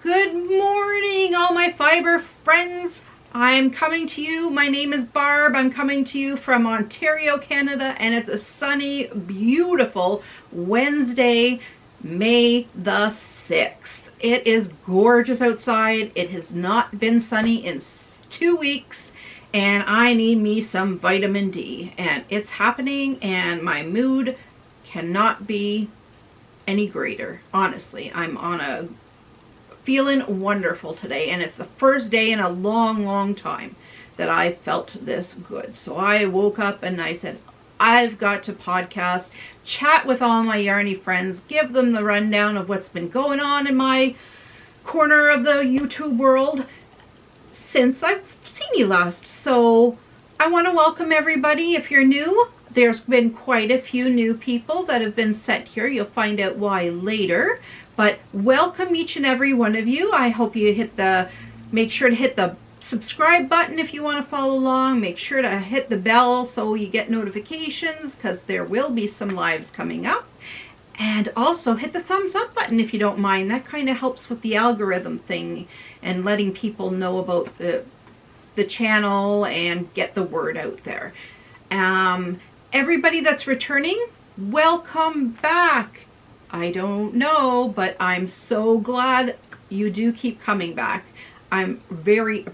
Good morning, all my fiber friends. I'm coming to you. My name is Barb. I'm coming to you from Ontario, Canada, and it's a sunny, beautiful Wednesday, May the 6th. It is gorgeous outside. It has not been sunny in 2 weeks, and I need me some vitamin D, and it's happening, and my mood cannot be any greater. Honestly, I'm on a feeling wonderful today, and it's the first day in a long time that I felt this good. So I woke up and I said, I've got to podcast, chat with all my Yarnie friends, give them the rundown of what's been going on in my corner of the YouTube world since I've seen you last. So I want to welcome everybody. If you're new, there's been quite a few new people that have been sent here. You'll find out why later. But welcome each and every one of you. I hope you make sure to hit the subscribe button if you want to follow along. Make sure to hit the bell so you get notifications, because there will be some lives coming up. And also hit the thumbs up button if you don't mind. That kind of helps with the algorithm thing and letting people know about the channel and get the word out there. Everybody that's returning, welcome back. I don't know, but I'm so glad you do keep coming back. I'm very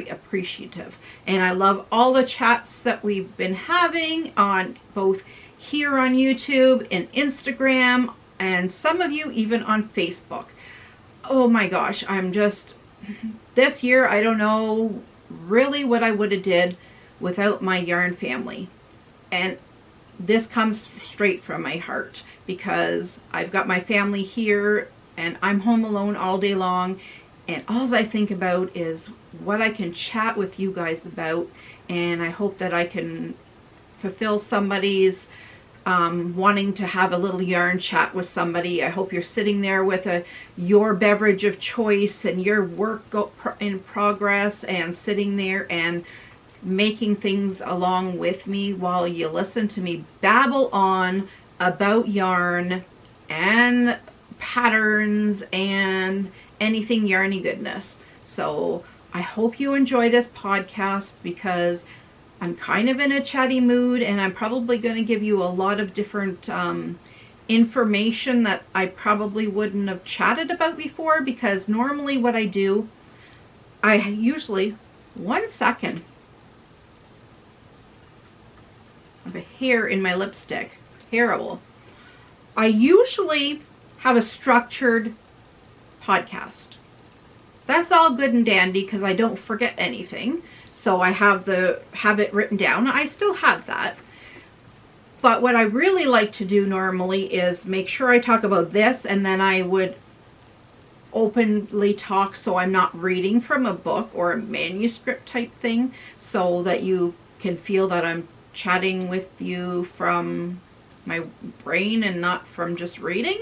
appreciative. And I love all the chats that we've been having on both here on YouTube and Instagram, and some of you even on Facebook. Oh my gosh, this year, I don't know really what I would have did without my yarn family. And this comes straight from my heart, because I've got my family here and I'm home alone all day long, and all I think about is what I can chat with you guys about, and I hope that I can fulfill somebody's wanting to have a little yarn chat with somebody. I hope you're sitting there with your beverage of choice and your work in progress, and sitting there and making things along with me while you listen to me babble on about yarn and patterns and anything yarny goodness. So I hope you enjoy this podcast, because I'm kind of in a chatty mood, and I'm probably going to give you a lot of different information that I probably wouldn't have chatted about before, because normally what I do, I usually, 1 second, I have a hair in my lipstick. Terrible. I usually have a structured podcast. That's all good and dandy, because I don't forget anything. So I have it written down. I still have that. But what I really like to do normally is make sure I talk about this, and then I would openly talk, so I'm not reading from a book or a manuscript type thing, so that you can feel that I'm chatting with you from my brain and not from just reading.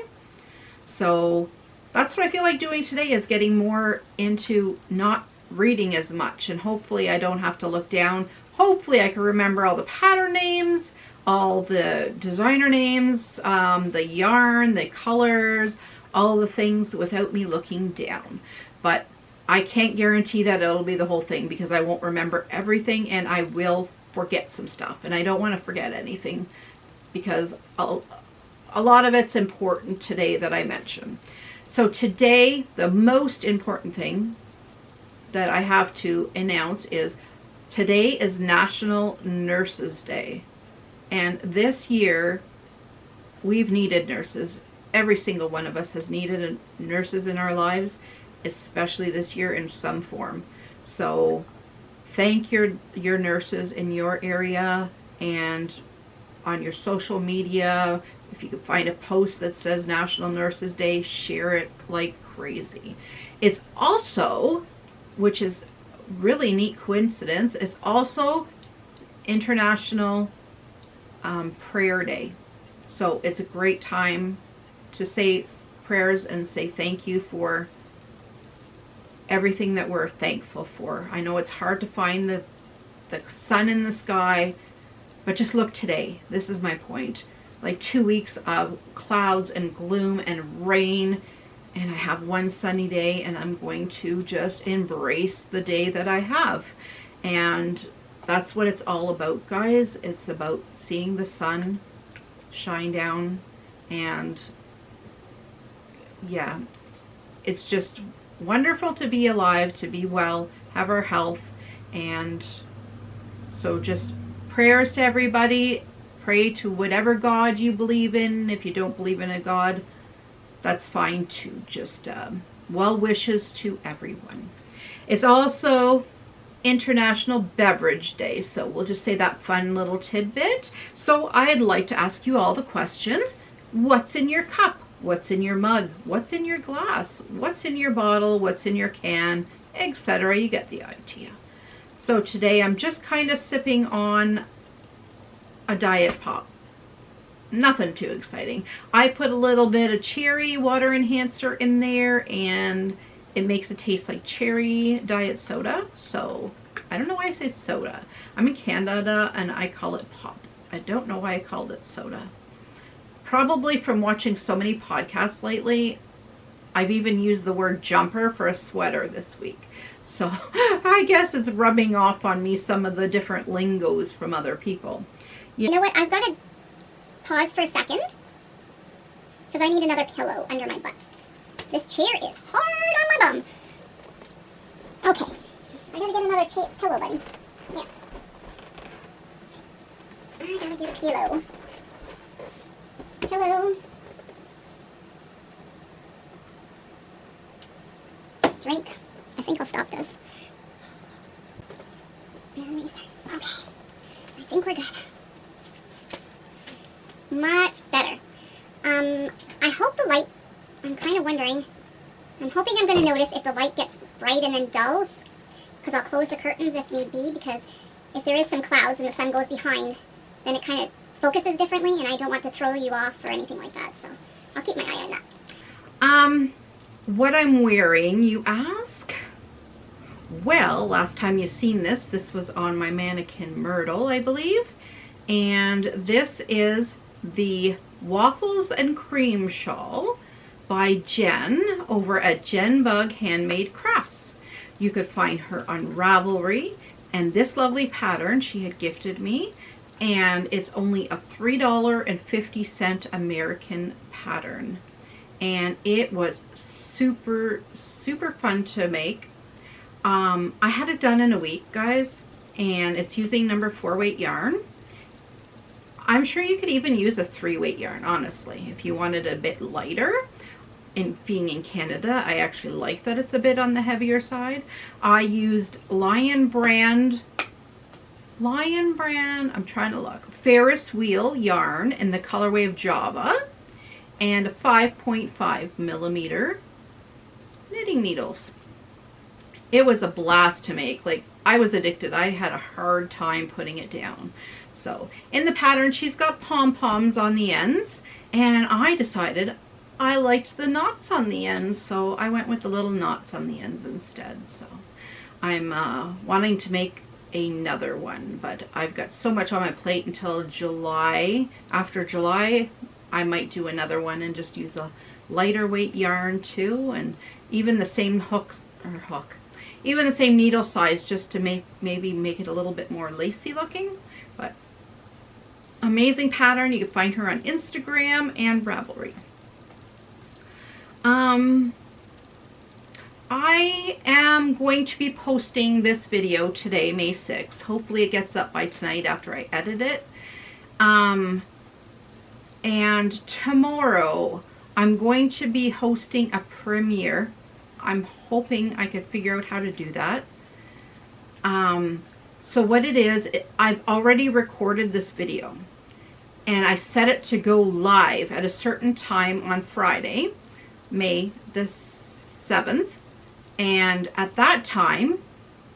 So that's what I feel like doing today, is getting more into not reading as much, and hopefully I don't have to look down. Hopefully I can remember all the pattern names, all the designer names, the yarn, the colors, all the things without me looking down. But I can't guarantee that it'll be the whole thing, because I won't remember everything, and I will forget some stuff, and I don't want to forget anything, because a lot of it's important today that I mention. So today, the most important thing that I have to announce is today is National Nurses Day. And this year, we've needed nurses. Every single one of us has needed nurses in our lives, especially this year in some form. So thank your nurses in your area, and on your social media. If you can find a post that says National Nurses Day, share it like crazy. It's also, which is really neat coincidence, it's also International Prayer Day. So it's a great time to say prayers and say thank you for everything that we're thankful for. I know it's hard to find the sun in the sky, but just look today. This is my point. Like 2 weeks of clouds and gloom and rain and I have one sunny day, and I'm going to just embrace the day that I have. And that's what it's all about, guys. It's about seeing the sun shine down, and yeah, it's just wonderful to be alive, to be well, have our health. And so just prayers to everybody. Pray to whatever God you believe in. If you don't believe in a God, that's fine too. Just well wishes to everyone. It's also International Beverage Day, so we'll just say that fun little tidbit. So I'd like to ask you all the question: what's in your cup? What's in your mug? What's in your glass? What's in your bottle? What's in your can? Etc. You get the idea. So today I'm just kind of sipping on a Diet Pop. Nothing too exciting. I put a little bit of cherry water enhancer in there, and it makes it taste like cherry diet soda. So I don't know why I say soda. I'm in Canada and I call it pop. I don't know why I called it soda. Probably from watching so many podcasts lately. I've even used the word jumper for a sweater this week. So I guess it's rubbing off on me, some of the different lingos from other people. You know what? I've got to pause for a second because I need another pillow under my butt. This chair is hard on my bum. Okay. I gotta get another pillow, buddy. Yeah. I gotta get a pillow. Pillow. Drink. I think I'll stop this. Okay. I think we're good. Much better. I hope the light, I'm kind of wondering, I'm hoping I'm going to notice if the light gets bright and then dulls, because I'll close the curtains if need be, because if there is some clouds and the sun goes behind, then it kind of focuses differently, and I don't want to throw you off or anything like that, so I'll keep my eye on that. What I'm wearing, you ask? Well, last time you seen this was on my mannequin Myrtle, I believe, and this is the Waffles and Cream Shawl by Jen over at Jen Bug Handmade Crafts. You could find her on Ravelry, and this lovely pattern she had gifted me, and it's only a $3.50 American pattern, and it was super fun to make. I had it done in a week, guys, and it's using number 4 weight yarn. I'm sure you could even use a 3 weight yarn, honestly, if you wanted a bit lighter. And being in Canada, I actually like that it's a bit on the heavier side. I used Lion brand, I'm trying to look, Ferris wheel yarn in the colorway of Java, and a 5.5 millimeter knitting needles. It was a blast to make. Like, I was addicted. I had a hard time putting it down. So in the pattern, she's got pom-poms on the ends, and I decided I liked the knots on the ends, so I went with the little knots on the ends instead. So I'm wanting to make another one, but I've got so much on my plate until July. After July, I might do another one and just use a lighter weight yarn too, and even the same even the same needle size, just to maybe make it a little bit more lacy looking. But amazing pattern. You can find her on Instagram and Ravelry. I am going to be posting this video today, May 6th. Hopefully it gets up by tonight after I edit it. And tomorrow I'm going to be hosting a premiere. I'm hoping I could figure out how to do that. So what it is, I've already recorded this video, and I set it to go live at a certain time on Friday, May the 7th. And at that time,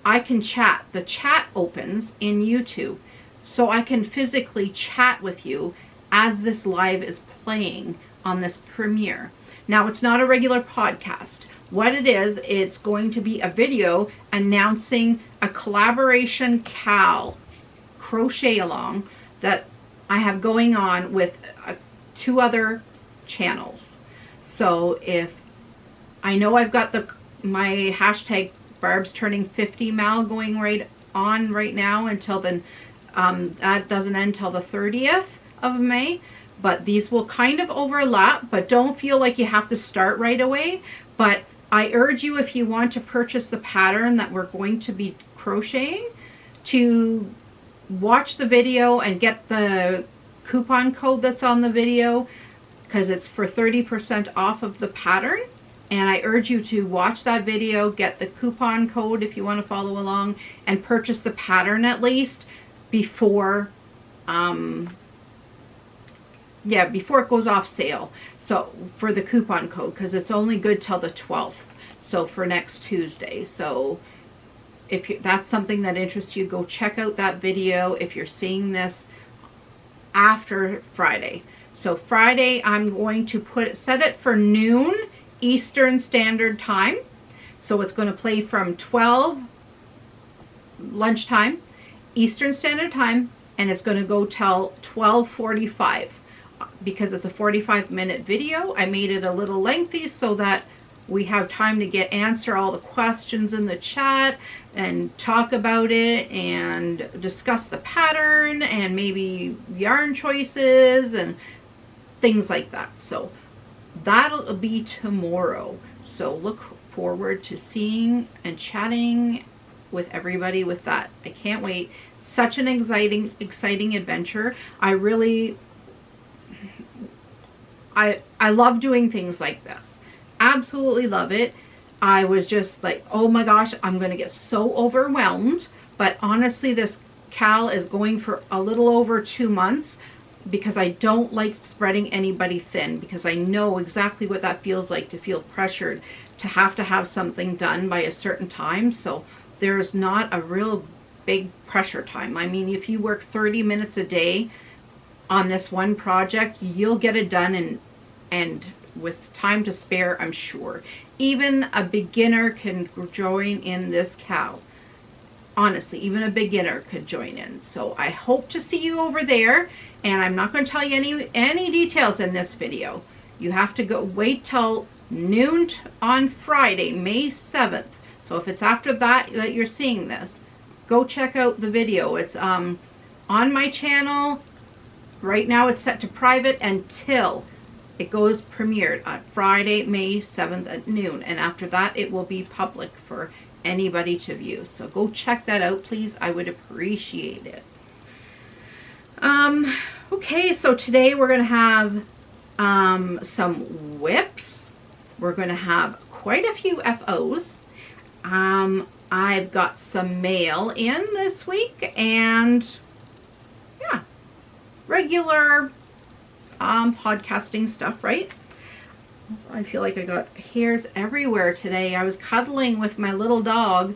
I can chat. The chat opens in YouTube, so I can physically chat with you as this live is playing on this premiere. Now, it's not a regular podcast. What it is, it's going to be a video announcing a collaboration crochet along that I have going on with 2 other channels. So if I know I've got my hashtag Barb's turning 50 Mal going right now until then. That doesn't end till the 30th of May, but these will kind of overlap, but don't feel like you have to start right away. But I urge you, if you want to purchase the pattern that we're going to be crocheting, to watch the video and get the coupon code that's on the video, because it's for 30% off of the pattern. And I urge you to watch that video, get the coupon code if you want to follow along, and purchase the pattern at least before before it goes off sale. So for the coupon code, because it's only good till the 12th, so for next Tuesday. So if that's something that interests you, go check out that video if you're seeing this after Friday. So Friday, I'm going to set it for noon Eastern Standard Time. So it's going to play from 12 lunchtime Eastern Standard Time, and it's going to go till 12:45. Because it's a 45-minute video, I made it a little lengthy so that we have time to answer all the questions in the chat and talk about it and discuss the pattern and maybe yarn choices and things like that. So that'll be tomorrow. So look forward to seeing and chatting with everybody with that. I can't wait. Such an exciting adventure. I love doing things like this. Absolutely love it. I was just like, oh my gosh, I'm going to get so overwhelmed. But honestly, this cal is going for a little over 2 months, because I don't like spreading anybody thin, because I know exactly what that feels like, to feel pressured to have something done by a certain time. So there's not a real big pressure time. I mean, if you work 30 minutes a day on this one project, you'll get it done, and with time to spare, I'm sure. Even a beginner can join in this cal. Honestly, even a beginner could join in. So I hope to see you over there, and I'm not going to tell you any details in this video. You have to wait till noon on Friday, May 7th. So if it's after that you're seeing this, go check out the video. It's on my channel. Right now it's set to private until it goes premiered on Friday, May 7th at noon. And after that, it will be public for anybody to view. So go check that out, please. I would appreciate it. Okay, so today we're going to have some whips. We're going to have quite a few FOs. I've got some mail in this week, and yeah, regular podcasting stuff, right? I feel like I got hairs everywhere today. I was cuddling with my little dog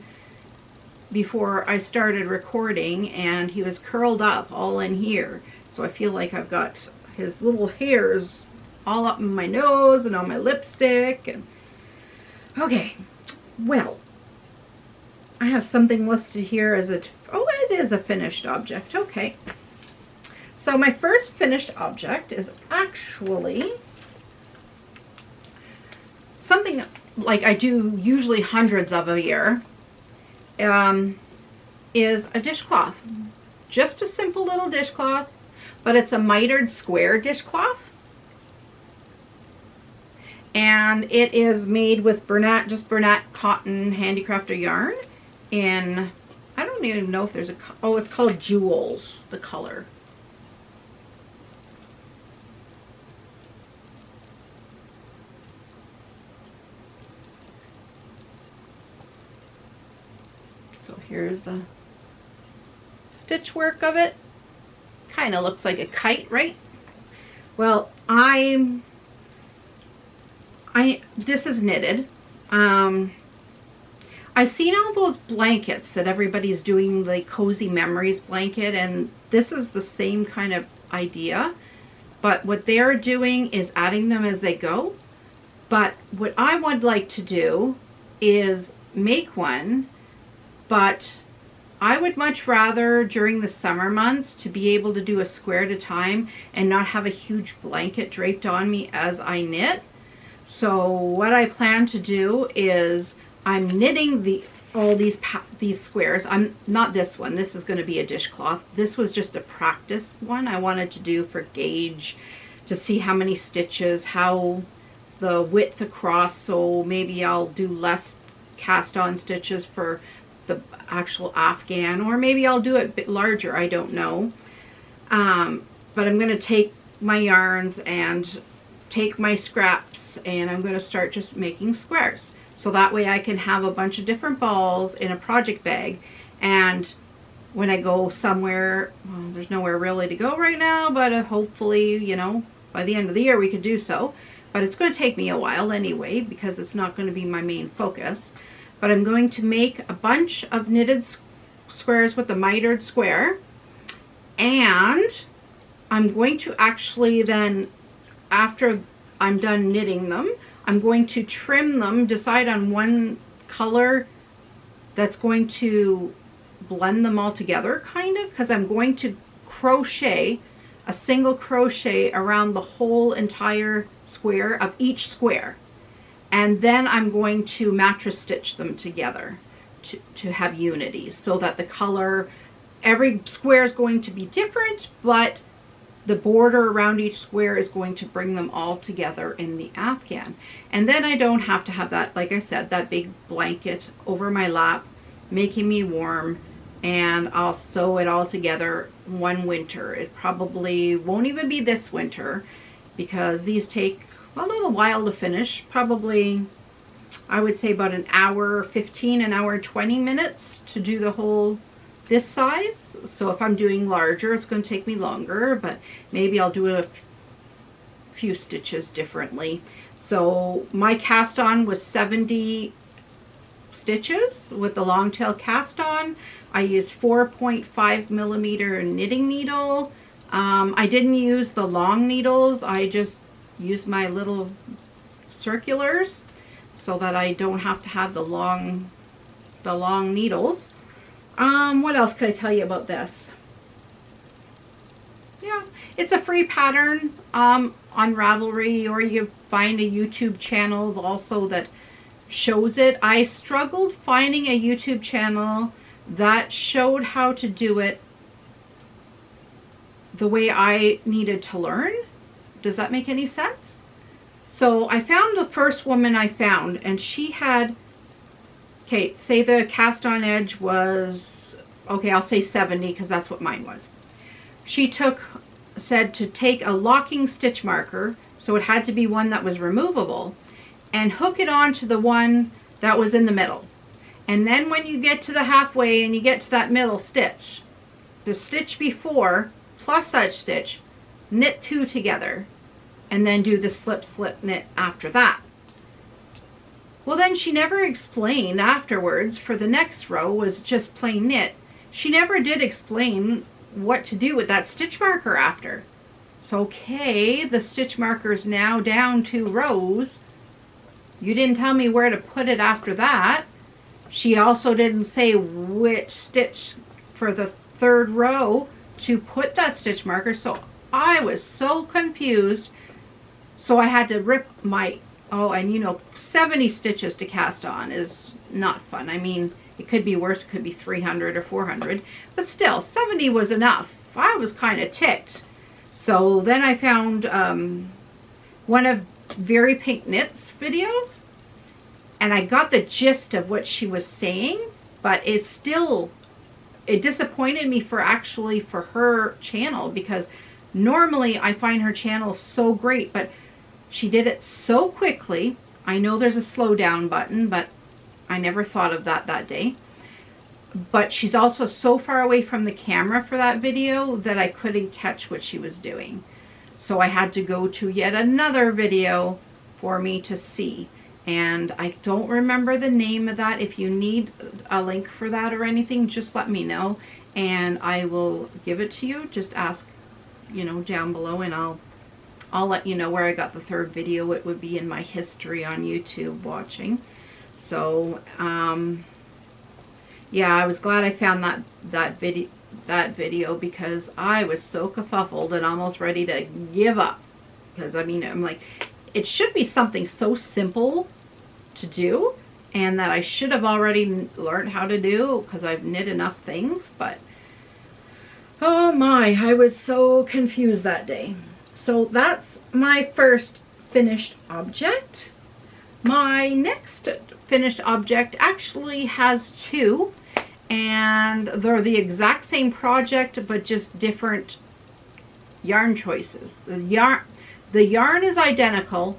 before I started recording, and he was curled up all in here. So I feel like I've got his little hairs all up in my nose and on my lipstick. And okay, well, I have something listed here as it is a finished object. Okay. So my first finished object is actually something like I do usually hundreds of a year, is a dishcloth. Just a simple little dishcloth, but it's a mitered square dishcloth. And it is made with Bernat cotton handicrafter yarn in, I don't even know if there's it's called Jewels, the color. So here's the stitch work of it. Kind of looks like a kite, right? Well, this is knitted. I've seen all those blankets that everybody's doing, the Cozy Memories blanket, and this is the same kind of idea, but what they're doing is adding them as they go. But what I would like to do is make one, but I would much rather during the summer months to be able to do a square at a time and not have a huge blanket draped on me as I knit. So what I plan to do is I'm knitting all these squares. I'm not this one. This is going to be a dishcloth. This was just a practice one I wanted to do for gauge to see how many stitches, how the width across. So maybe I'll do less cast on stitches for the actual afghan, or maybe I'll do it a bit larger. I don't know. But I'm going to take my yarns and take my scraps, and I'm going to start just making squares. So that way I can have a bunch of different balls in a project bag, and when I go somewhere, well, there's nowhere really to go right now, but hopefully, you know, by the end of the year we could do so. But it's going to take me a while anyway, because it's not going to be my main focus. But I'm going to make a bunch of knitted squares with the mitered square, and I'm going to actually then, after I'm done knitting them, I'm going to trim them, decide on one color that's going to blend them all together, kind of, because I'm going to crochet a single crochet around the whole entire square of each square. And then I'm going to mattress stitch them together to have unity, so that the color, every square is going to be different, but the border around each square is going to bring them all together in the afghan. And then I don't have to have that, like I said, that big blanket over my lap making me warm, and I'll sew it all together one winter. It probably won't even be this winter, because these take a little while to finish. Probably, I would say about an hour 15, an hour 20 minutes to do the whole this size. So if I'm doing larger, it's going to take me longer, but maybe I'll do a few stitches differently. So my cast on was 70 stitches with the long tail cast on. I used 4.5 millimeter knitting needle. I didn't use the long needles. I just used my little circulars so that I don't have to have the long needles. What else could I tell you about this? Yeah, it's a free pattern on Ravelry, or you find a YouTube channel also that shows it. I struggled finding a YouTube channel that showed how to do it the way I needed to learn. Does that make any sense? So I found the first woman I found, and she had, okay, say the cast on edge was, okay, I'll say 70 because that's what mine was. She said to take a locking stitch marker, so it had to be one that was removable, and hook it on to the one that was in the middle. And then when you get to the halfway and you get to that middle stitch, the stitch before plus that stitch, knit two together, and then do the slip slip knit after that. Well, then she never explained afterwards, for the next row was just plain knit. She never did explain what to do with that stitch marker after. So okay, the stitch marker is now down 2 rows. You didn't tell me where to put it after that. She also didn't say which stitch for the 3rd row to put that stitch marker. So I was so confused. So I had to rip my, oh, and you know, 70 stitches to cast on is not fun. I mean, it could be worse. It could be 300 or 400, but still 70 was enough. I was kind of ticked. So then I found one of Very Pink Knits videos, and I got the gist of what she was saying, but it disappointed me for her channel, because normally I find her channel so great, but she did it so quickly. I know there's a slow down button, but I never thought of that day. But she's also so far away from the camera for that video that I couldn't catch what she was doing. So I had to go to yet another video for me to see. And I don't remember the name of that. If you need a link for that or anything, just let me know and I will give it to you. Just ask, you know, down below, and I'll let you know where I got the 3rd video. It would be in my history on YouTube watching. So yeah, I was glad I found that video because I was so kerfuffled and almost ready to give up. Because I mean, I'm like, it should be something so simple to do, and that I should have already learned how to do because I've knit enough things, but oh my, I was so confused that day. So that's my first finished object. My next finished object actually has two, and they're the exact same project but just different yarn choices. The yarn is identical,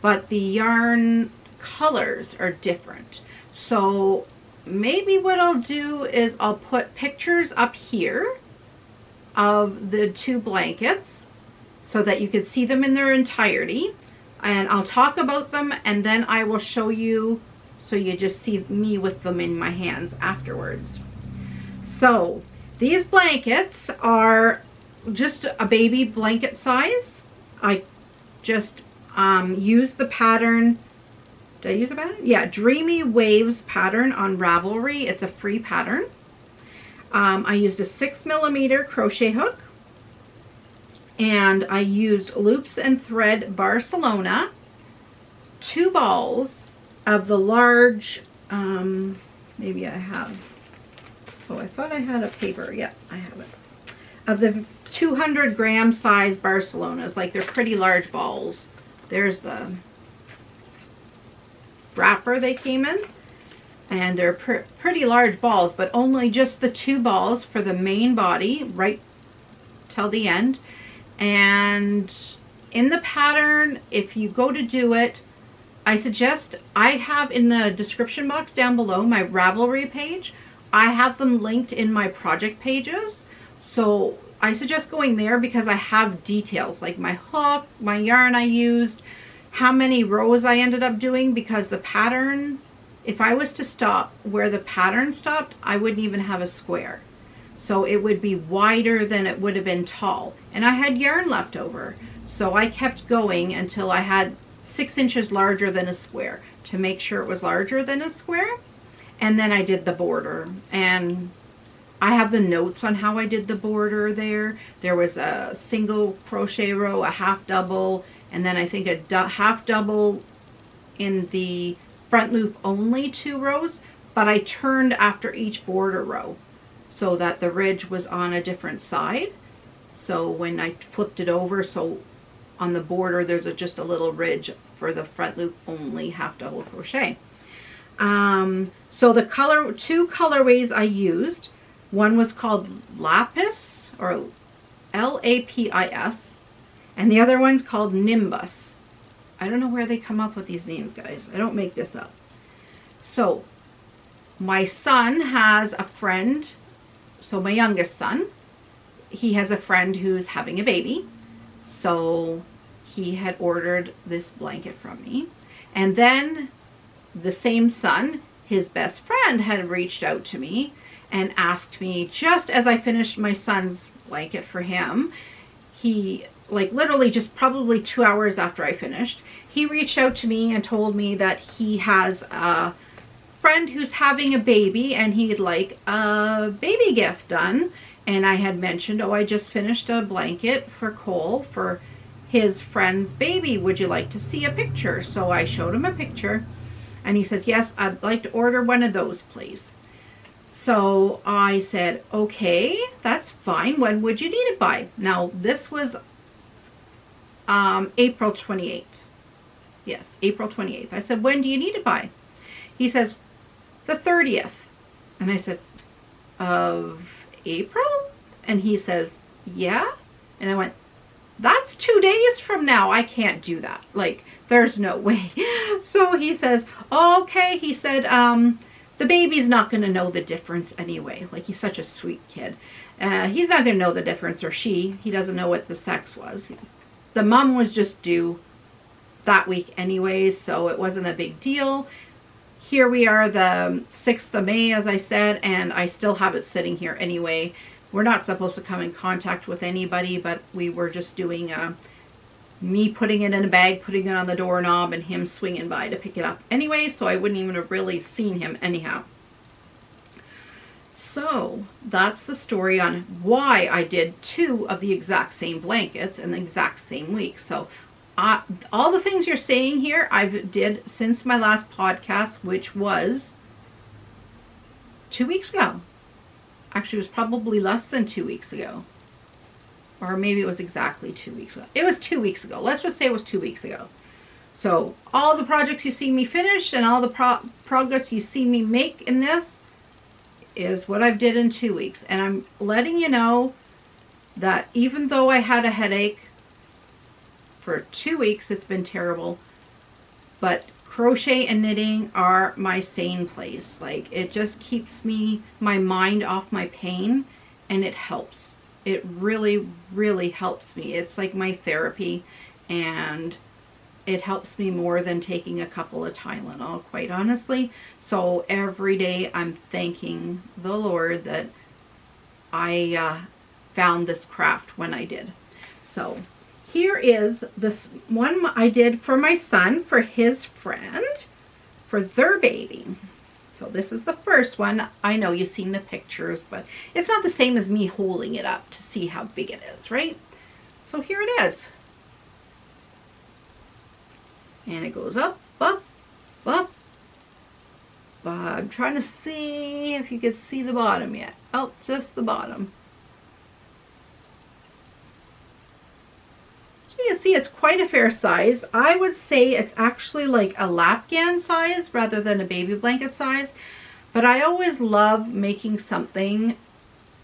but the yarn colors are different. So maybe what I'll do is I'll put pictures up here of the two blankets so that you can see them in their entirety, and I'll talk about them, and then I will show you so you just see me with them in my hands afterwards. So these blankets are just a baby blanket size. I just used the pattern. Did I use a pattern? Yeah, Dreamy Waves pattern on Ravelry. It's a free pattern. I used a 6mm crochet hook, and I used Loops and Thread Barcelona, 2 balls of the large, maybe I have, oh, I thought I had a paper. Yeah, I have it. Of the 200-gram size Barcelonas, like they're pretty large balls. There's the wrapper they came in, and they're pretty large balls, but only just the 2 balls for the main body right till the end. And in the pattern, if you go to do it, I suggest, I have in the description box down below my Ravelry page, I have them linked in my project pages, so I suggest going there because I have details like my hook, my yarn I used, how many rows I ended up doing, because the pattern, if I was to stop where the pattern stopped, I wouldn't even have a square. So it would be wider than it would have been tall. And I had yarn left over. So I kept going until I had 6 inches larger than a square to make sure it was larger than a square. And then I did the border. And I have the notes on how I did the border there. There was a single crochet row, a half double, and then I think a half double in the front loop only 2 rows. But I turned after each border row, so that the ridge was on a different side. So when I flipped it over, so on the border there's just a little ridge for the front loop only half double crochet. So the 2 colorways I used, one was called Lapis, or Lapis, and the other one's called Nimbus. I don't know where they come up with these names, guys. I don't make this up. So my son has a friend. So my youngest son, he has a friend who's having a baby. So he had ordered this blanket from me. And then the same son, his best friend, had reached out to me and asked me, just as I finished my son's blanket for him, he, like literally just probably 2 hours after I finished, he reached out to me and told me that he has a friend who's having a baby and he'd like a baby gift done. And I had mentioned, oh, I just finished a blanket for Cole for his friend's baby. Would you like to see a picture? So I showed him a picture, and he says, yes, I'd like to order one of those, please. So I said, okay, that's fine. When would you need it by? Now, this was April 28th. Yes, April 28th. I said, when do you need it by? He says, the 30th. And I said, of April? And he says, yeah. And I went, that's 2 days from now. I can't do that. Like, there's no way. So he says, okay. He said, the baby's not going to know the difference anyway. Like, he's such a sweet kid. He's not going to know the difference, or she. He doesn't know what the sex was. The mom was just due that week anyways, so it wasn't a big deal. Here we are, the 6th of May, as I said, and I still have it sitting here anyway. We're not supposed to come in contact with anybody, but we were just doing me putting it in a bag, putting it on the doorknob, and him swinging by to pick it up anyway, so I wouldn't even have really seen him anyhow. So that's the story on why I did 2 of the exact same blankets in the exact same week. So all the things you're saying here, I've did since my last podcast, which was 2 weeks ago. Actually, it was probably less than 2 weeks ago. Or maybe it was exactly 2 weeks ago. It was 2 weeks ago. Let's just say it was 2 weeks ago. So all the projects you see me finish and all the progress you see me make in this is what I've did in 2 weeks. And I'm letting you know that even though I had a headache for 2 weeks, it's been terrible. But crochet and knitting are my sane place. Like, it just keeps my mind off my pain, and it helps. It really, really helps me. It's like my therapy, and it helps me more than taking a couple of Tylenol, quite honestly. So every day I'm thanking the Lord that I found this craft when I did. So here is this one I did for my son, for his friend, for their baby. So this is the first one. I know you've seen the pictures, but it's not the same as me holding it up to see how big it is, right? So here it is. And it goes up, up, up. I'm trying to see if you can see the bottom yet. Oh, just the bottom. So you can see it's quite a fair size. I would say it's actually like a lapgan size rather than a baby blanket size. But I always love making something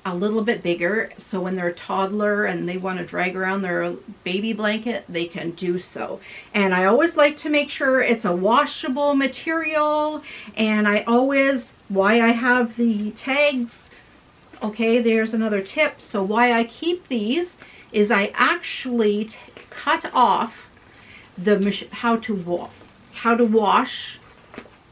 a little bit bigger, so when they're a toddler and they want to drag around their baby blanket, they can do so. And I always like to make sure it's a washable material, and why I have the tags, okay, there's another tip. So why I keep these is I actually cut off how to wash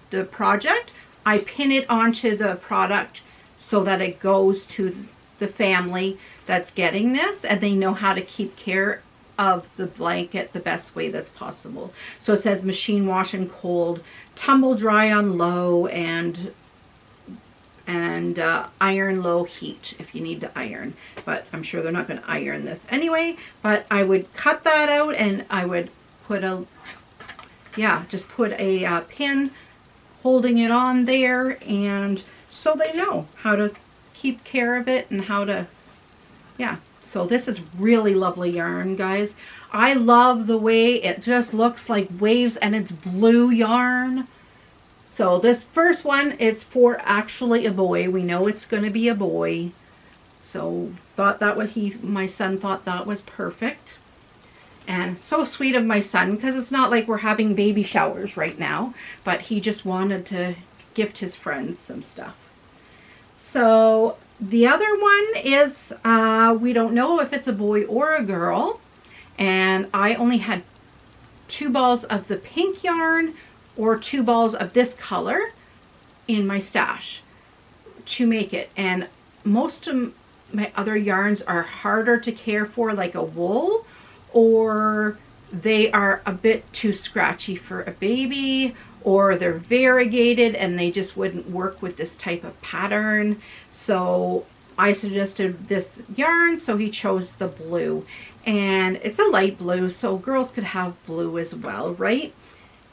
the project. I pin it onto the product so that it goes to the family that's getting this, and they know how to keep care of the blanket the best way that's possible. So it says machine wash and cold, tumble dry on low, and iron low heat if you need to iron. But I'm sure they're not going to iron this anyway. But I would cut that out, and I would put just put a pin holding it on there, and so they know how to keep care of it and how to, So this is really lovely yarn, guys. I love the way it just looks like waves, and it's blue yarn. So this first one is for actually a boy. We know it's going to be a boy. So my son thought that was perfect. And so sweet of my son, because it's not like we're having baby showers right now, but he just wanted to gift his friends some stuff. So the other one is, we don't know if it's a boy or a girl. And I only had 2 balls of the pink yarn or 2 balls of this color in my stash to make it. And most of my other yarns are harder to care for, like a wool, or they are a bit too scratchy for a baby, or they're variegated and they just wouldn't work with this type of pattern. So I suggested this yarn, so he chose the blue. And it's a light blue, so girls could have blue as well, right?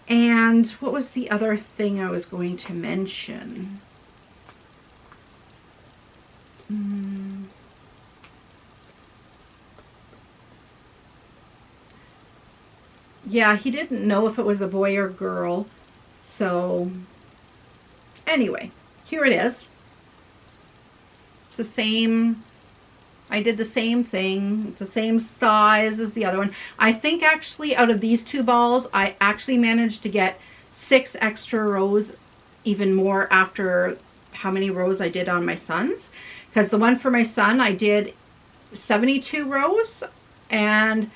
And what was the other thing I was going to mention? Yeah, he didn't know if it was a boy or girl. So anyway, here it is. It's the same. I did the same thing. It's the same size as the other one. I think actually out of these 2 balls, I actually managed to get 6 extra rows, even more after how many rows I did on my son's. Because the one for my son, I did 72 rows, and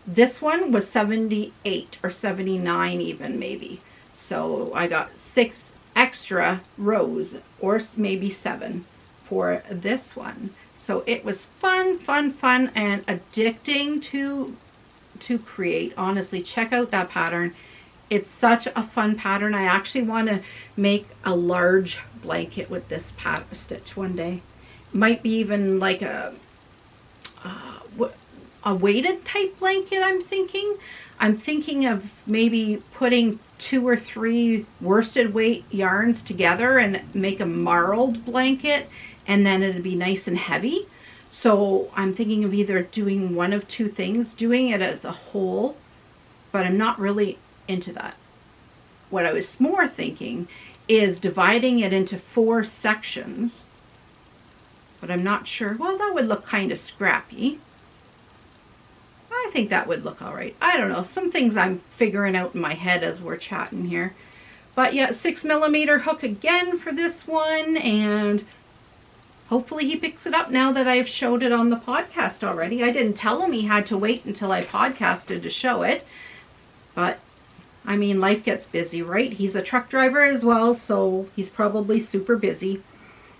this one was 78 or 79 even, maybe. So I got 6 extra rows, or maybe 7 for this one. So it was fun, fun, fun, and addicting to create. Honestly, check out that pattern. It's such a fun pattern. I actually want to make a large blanket with this stitch one day. Might be even like a weighted type blanket, I'm thinking. I'm thinking of maybe putting 2 or 3 worsted weight yarns together and make a marled blanket, and then it'd be nice and heavy. So I'm thinking of either doing one of 2 things, doing it as a whole, but I'm not really into that. What I was more thinking is dividing it into 4 sections, but I'm not sure. Well, that would look kind of scrappy. I think that would look all right. I don't know. Some things I'm figuring out in my head as we're chatting here. But yeah, 6mm hook again for this one, and hopefully he picks it up now that I've showed it on the podcast already. I didn't tell him he had to wait until I podcasted to show it, but I mean, life gets busy, right? He's a truck driver as well, so he's probably super busy.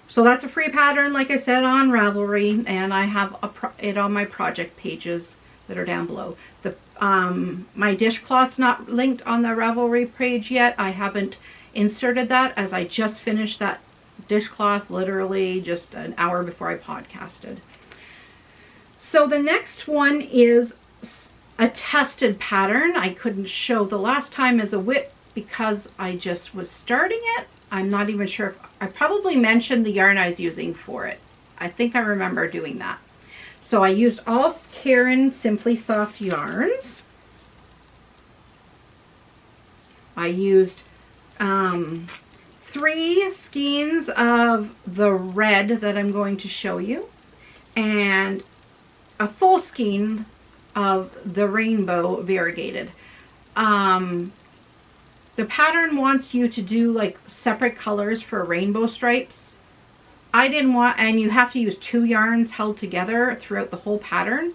So that's a free pattern, like I said, on Ravelry, and I have it on my project pages that are down below. My dishcloth's not linked on the Ravelry page yet. I haven't inserted that, as I just finished that dishcloth literally just an hour before I podcasted. So the next one is a tested pattern. I couldn't show the last time as a whip because I just was starting it. I'm not even sure if I probably mentioned the yarn I was using for it. I think I remember doing that. So I used all Karen Simply Soft yarns. I used 3 skeins of the red that I'm going to show you, and a full skein of the rainbow variegated. The pattern wants you to do like separate colors for rainbow stripes. I didn't want, and you have to use 2 yarns held together throughout the whole pattern,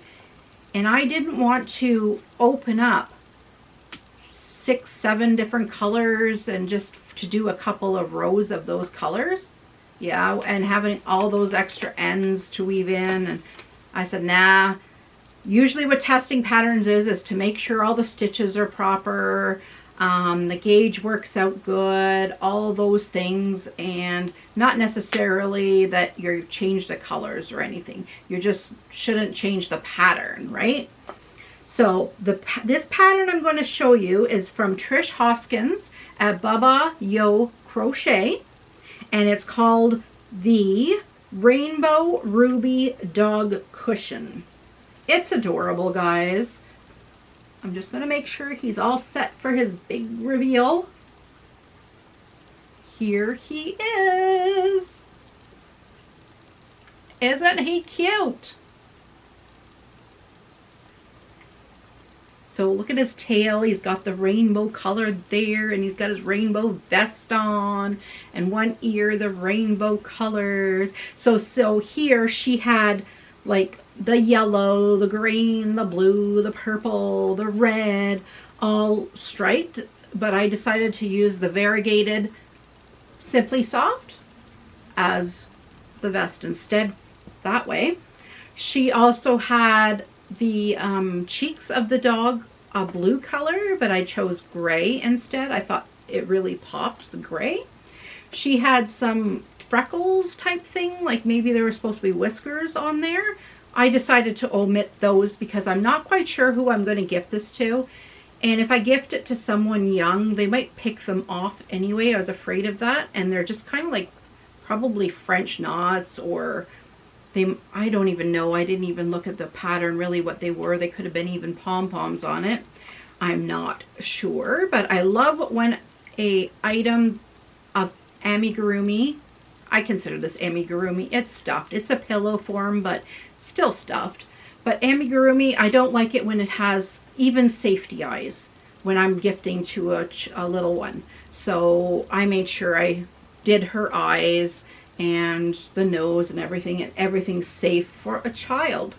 and I didn't want to open up 6, 7 different colors and just to do a couple of rows of those colors. Yeah, and having all those extra ends to weave in, and I said, nah. Usually what testing patterns is to make sure all the stitches are proper, the gauge works out good, all those things, and not necessarily that you change the colors or anything. You just shouldn't change the pattern, right? So this pattern I'm going to show you is from Trish Hoskins at Bubba Yo Crochet, and it's called the Rainbow Ruby Dog Cushion. It's adorable, guys. I'm just going to make sure he's all set for his big reveal. Here he is. Isn't he cute? So look at his tail. He's got the rainbow color there, and he's got his rainbow vest on, and one ear the rainbow colors. So here she had like the yellow, the green, the blue, the purple, the red, all striped, but I decided to use the variegated Simply Soft as the vest instead, that way. She also had the cheeks of the dog a blue color, but I chose gray instead. I thought it really popped, the gray. She had some freckles type thing, like maybe there were supposed to be whiskers on there. I decided to omit those because I'm not quite sure who I'm going to gift this to. And if I gift it to someone young, they might pick them off anyway. I was afraid of that. And they're just kind of like probably French knots, or I don't even know. I didn't even look at the pattern really what they were. They could have been even pom-poms on it. I'm not sure. But I love when a item of amigurumi, I consider this amigurumi, it's stuffed. It's a pillow form, but still stuffed. But amigurumi, I don't like it when it has even safety eyes when I'm gifting to a little one. So I made sure I did her eyes and the nose and everything's safe for a child.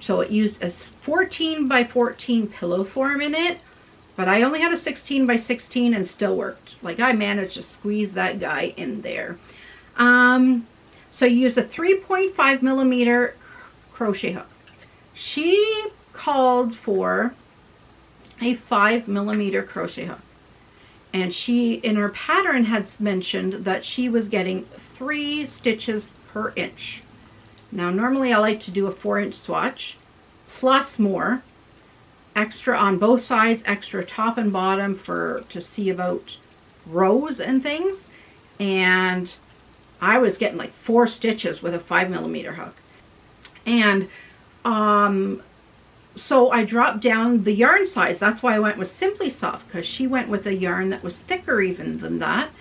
So it used a 14 by 14 pillow form in it, but I only had a 16 by 16 and still worked. Like I managed to squeeze that guy in there. So you use a 3.5mm crochet hook. She called for a 5mm crochet hook, and she in her pattern had mentioned that she was getting 3 stitches per inch. Now normally I like to do a 4-inch swatch plus more, extra on both sides, extra top and bottom to see about rows and things. And I was getting like 4 stitches with a 5mm hook. And so I dropped down the yarn size. That's why I went with Simply Soft, because she went with a yarn that was thicker even than that.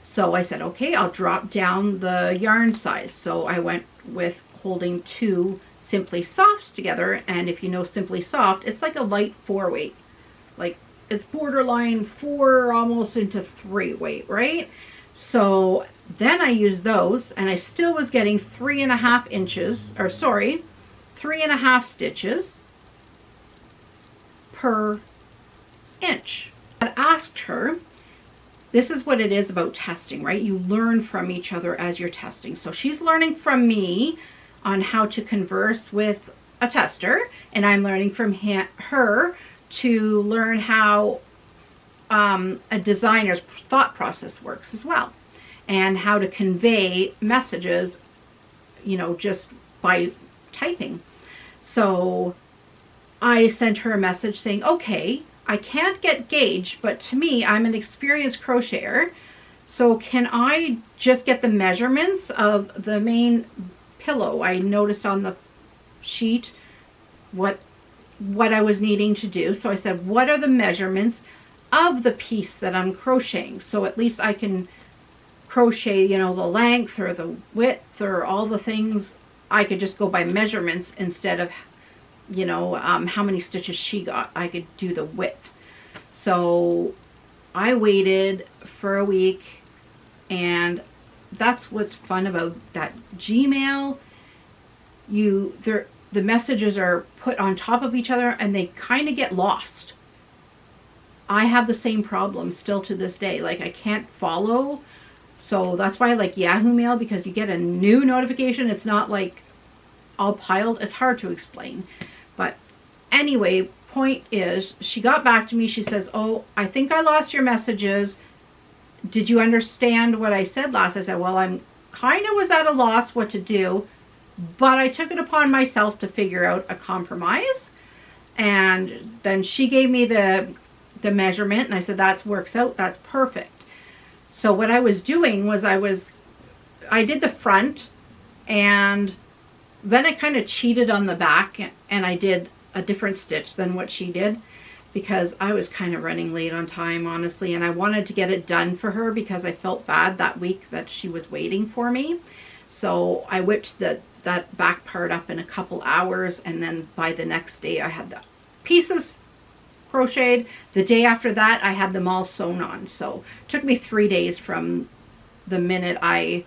So I said, okay, I'll drop down the yarn size. So I went with holding 2 Simply Softs together. And if you know Simply Soft, it's like a light 4 weight. Like it's borderline 4 almost into 3 weight, right? So then I used those, and I still was getting 3.5 inches, or sorry, 3.5 stitches per inch. I asked her, this is what it is about testing, right? You learn from each other as you're testing. So she's learning from me on how to converse with a tester, and I'm learning from her to learn how a designer's thought process works as well, and how to convey messages, you know, just by typing. So I sent her a message saying, okay, I can't get gauge, but to me, I'm an experienced crocheter. So can I just get the measurements of the main pillow? I noticed on the sheet what I was needing to do. So I said, what are the measurements of the piece that I'm crocheting? So at least I can crochet, you know, the length or the width or all the things. I could just go by measurements instead of, you know, how many stitches she got. I could do the width. So I waited for a week, and that's what's fun about that Gmail. The messages are put on top of each other and they kind of get lost. I have the same problem still to this day. Like I can't follow. So that's why I like Yahoo Mail, because you get a new notification. It's not like all piled. It's hard to explain. But anyway, point is, she got back to me. She says, oh, I think I lost your messages. Did you understand what I said last? I said, well, I'm kind of was at a loss what to do, but I took it upon myself to figure out a compromise. And then she gave me the measurement, and I said, that works out. That's perfect. So what I was doing was I did the front, and then I kind of cheated on the back, and I did a different stitch than what she did, because I was kind of running late on time, honestly, and I wanted to get it done for her because I felt bad that week that she was waiting for me. So I whipped that back part up in a couple hours, and then by the next day I had the pieces crocheted. The day after that I had them all sewn on. So it took me 3 days from the minute I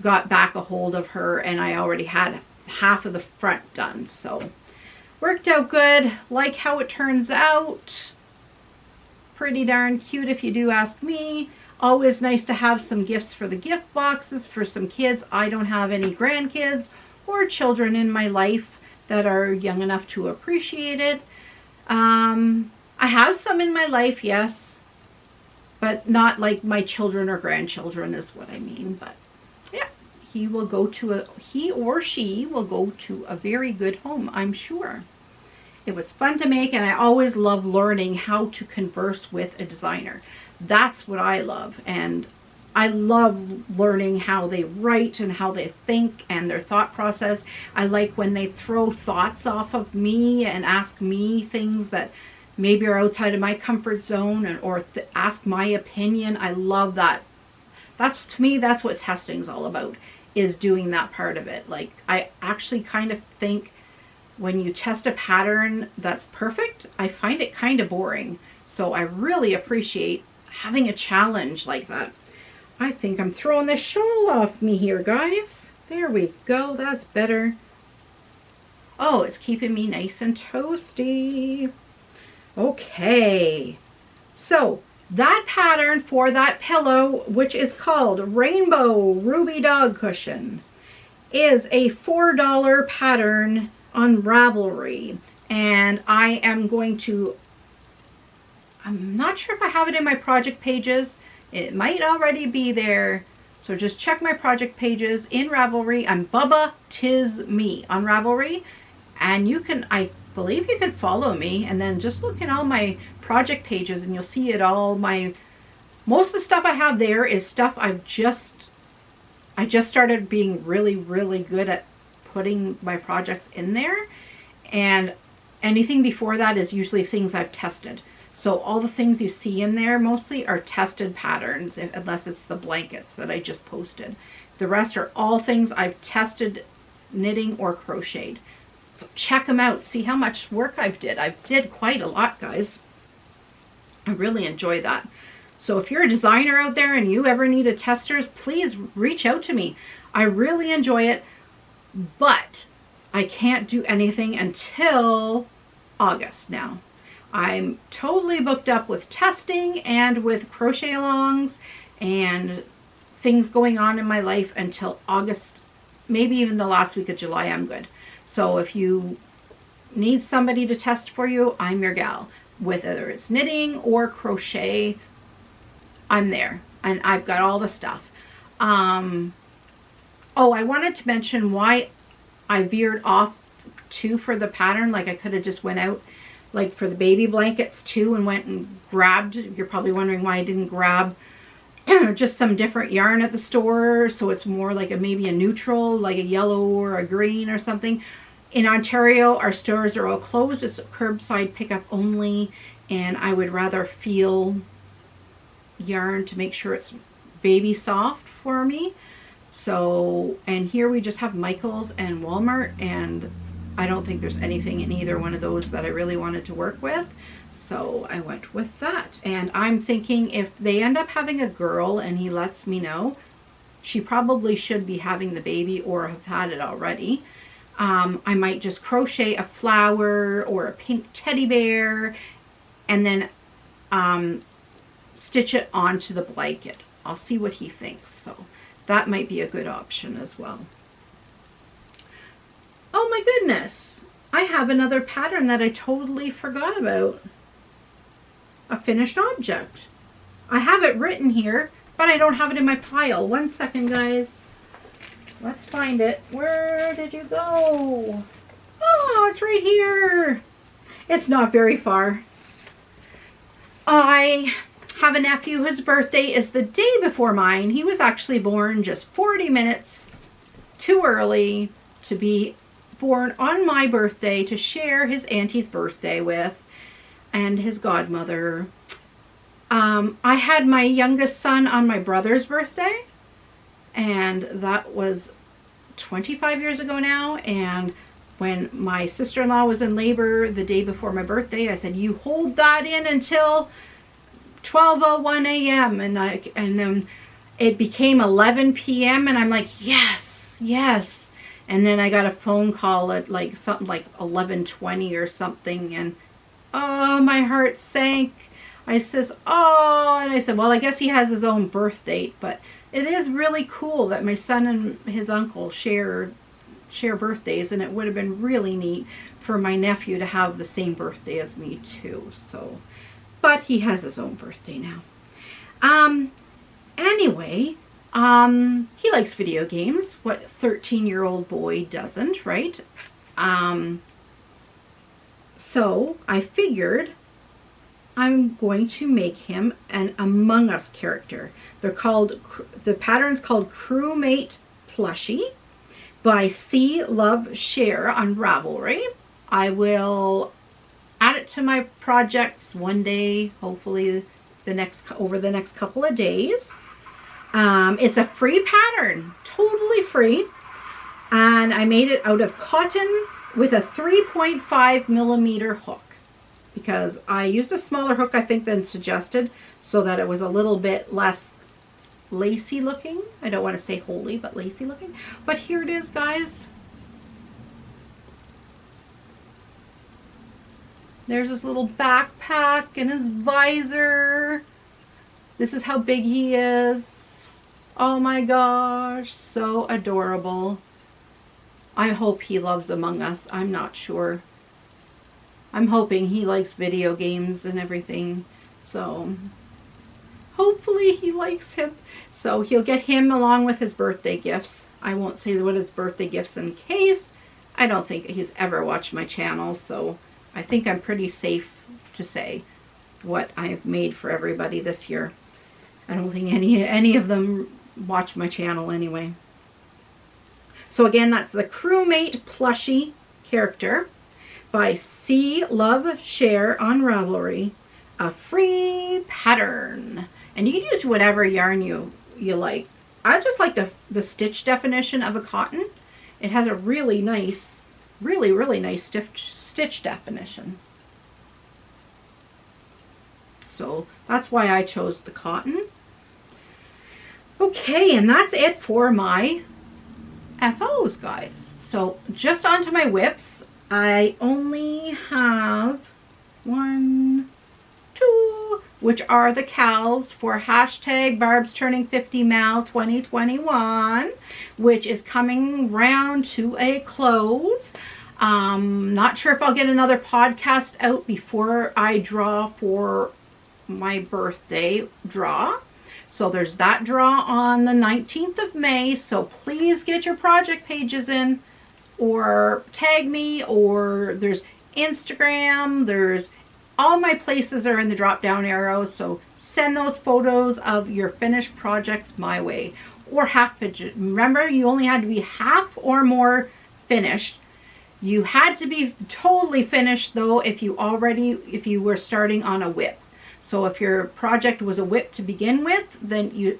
got back a hold of her, and I already had half of the front done. So worked out good. Like how it turns out. Pretty darn cute if you do ask me. Always nice to have some gifts for the gift boxes for some kids. I don't have any grandkids or children in my life that are young enough to appreciate it. I have some in my life, yes, but not like my children or grandchildren is what I mean. But yeah, he or she will go to a very good home, I'm sure. It was fun to make, and I always love learning how to converse with a designer. That's what I love, and I love learning how they write and how they think and their thought process. I like when they throw thoughts off of me and ask me things that maybe are outside of my comfort zone, or ask my opinion. I love that. To me, that's what testing is all about, is doing that part of it. Like, I actually kind of think when you test a pattern that's perfect, I find it kind of boring. So I really appreciate having a challenge like that. I think I'm throwing the shawl off me here, guys. There we go. That's better. Oh, it's keeping me nice and toasty. Okay. So that pattern for that pillow, which is called Rainbow Ruby Dog Cushion, is a $4 pattern on Ravelry. And I am going to, I'm not sure if I have it in my project pages. It might already be there. So just check my project pages in Ravelry. I'm bubbatisme on Ravelry. And you can, I believe you could follow me and then just look at all my project pages and you'll see it all. Most of the stuff I have there is stuff I just started being really, really good at putting my projects in there. And anything before that is usually things I've tested. So all the things you see in there mostly are tested patterns, unless it's the blankets that I just posted. The rest are all things I've tested knitting or crocheted. So check them out. See how much work I've did. I've did quite a lot, guys. I really enjoy that. So if you're a designer out there and you ever need a testers, please reach out to me. I really enjoy it, but I can't do anything until August now. I'm totally booked up with testing and with crochet alongs and things going on in my life until August, maybe even the last week of July. I'm good. So if you need somebody to test for you, I'm your gal. Whether it's knitting or crochet, I'm there and I've got all the stuff. Oh, I wanted to mention why I veered off too for the pattern. Like I could have just went out like for the baby blankets too and went and grabbed. You're probably wondering why I didn't grab just some different yarn at the store, so it's more like maybe a neutral, like a yellow or a green or something. In Ontario, our stores are all closed. It's curbside pickup only, and I would rather feel yarn to make sure it's baby soft for me. So, and here we just have Michael's and Walmart, and I don't think there's anything in either one of those that I really wanted to work with. So I went with that. And I'm thinking if they end up having a girl and he lets me know, she probably should be having the baby or have had it already. I might just crochet a flower or a pink teddy bear and then stitch it onto the blanket. I'll see what he thinks. So that might be a good option as well. Oh my goodness, I have another pattern that I totally forgot about. A finished object. I have it written here, but I don't have it in my pile. 1 second, guys. Let's find it. Where did you go? Oh, it's right here. It's not very far. I have a nephew. His birthday is the day before mine. He was actually born just 40 minutes too early to be born on my birthday to share his auntie's birthday with and his godmother. I had my youngest son on my brother's birthday, and that was 25 years ago now. And when my sister-in-law was in labor the day before my birthday, I said, you hold that in until 12:01 a.m. and then it became 11 p.m. and I'm like, yes, yes. And then I got a phone call at like something like 11:20 or something, and oh, my heart sank. I says, oh, and I said, well, I guess he has his own birth date, but it is really cool that my son and his uncle share birthdays, and it would have been really neat for my nephew to have the same birthday as me too. So, but he has his own birthday now. Anyway, he likes video games. What 13-year-old boy doesn't, right? So I figured I'm going to make him an Among Us character. They're called, the pattern's called Crewmate Plushie by See, Love, Share on Ravelry. I will add it to my projects one day, hopefully over the next couple of days. It's a free pattern, totally free. And I made it out of cotton with a 3.5 millimeter hook, because I used a smaller hook, I think, than suggested, so that it was a little bit less lacy looking. I don't want to say holy, but lacy looking. But here it is, guys. There's his little backpack and his visor. This is how big he is. Oh my gosh, so adorable. I hope he loves Among Us. I'm not sure. I'm hoping he likes video games and everything. So hopefully he likes him. So he'll get him along with his birthday gifts. I won't say what his birthday gifts in case. I don't think he's ever watched my channel, so I think I'm pretty safe to say what I've made for everybody this year. I don't think any of them watch my channel anyway. So again, that's the Crewmate Plushie character by See, Love, Share on Ravelry. A free pattern. And you can use whatever yarn you like. I just like the stitch definition of a cotton. It has a really nice, really nice stitch definition. So that's why I chose the cotton. Okay, and that's it for my FOs, guys. So just onto my whips. I only have 1, 2, which are the cals for hashtag Barb's Turning 50 Mal 2021, which is coming round to a close. Not sure if I'll get another podcast out before I draw for my birthday draw. So there's that draw on the 19th of May. So please get your project pages in, or tag me, or there's Instagram, there's all my places are in the drop down arrows. So send those photos of your finished projects my way, or half finished. Remember, you only had to be half or more finished. You had to be totally finished though if you were starting on a whip. So if your project was a whip to begin with, then you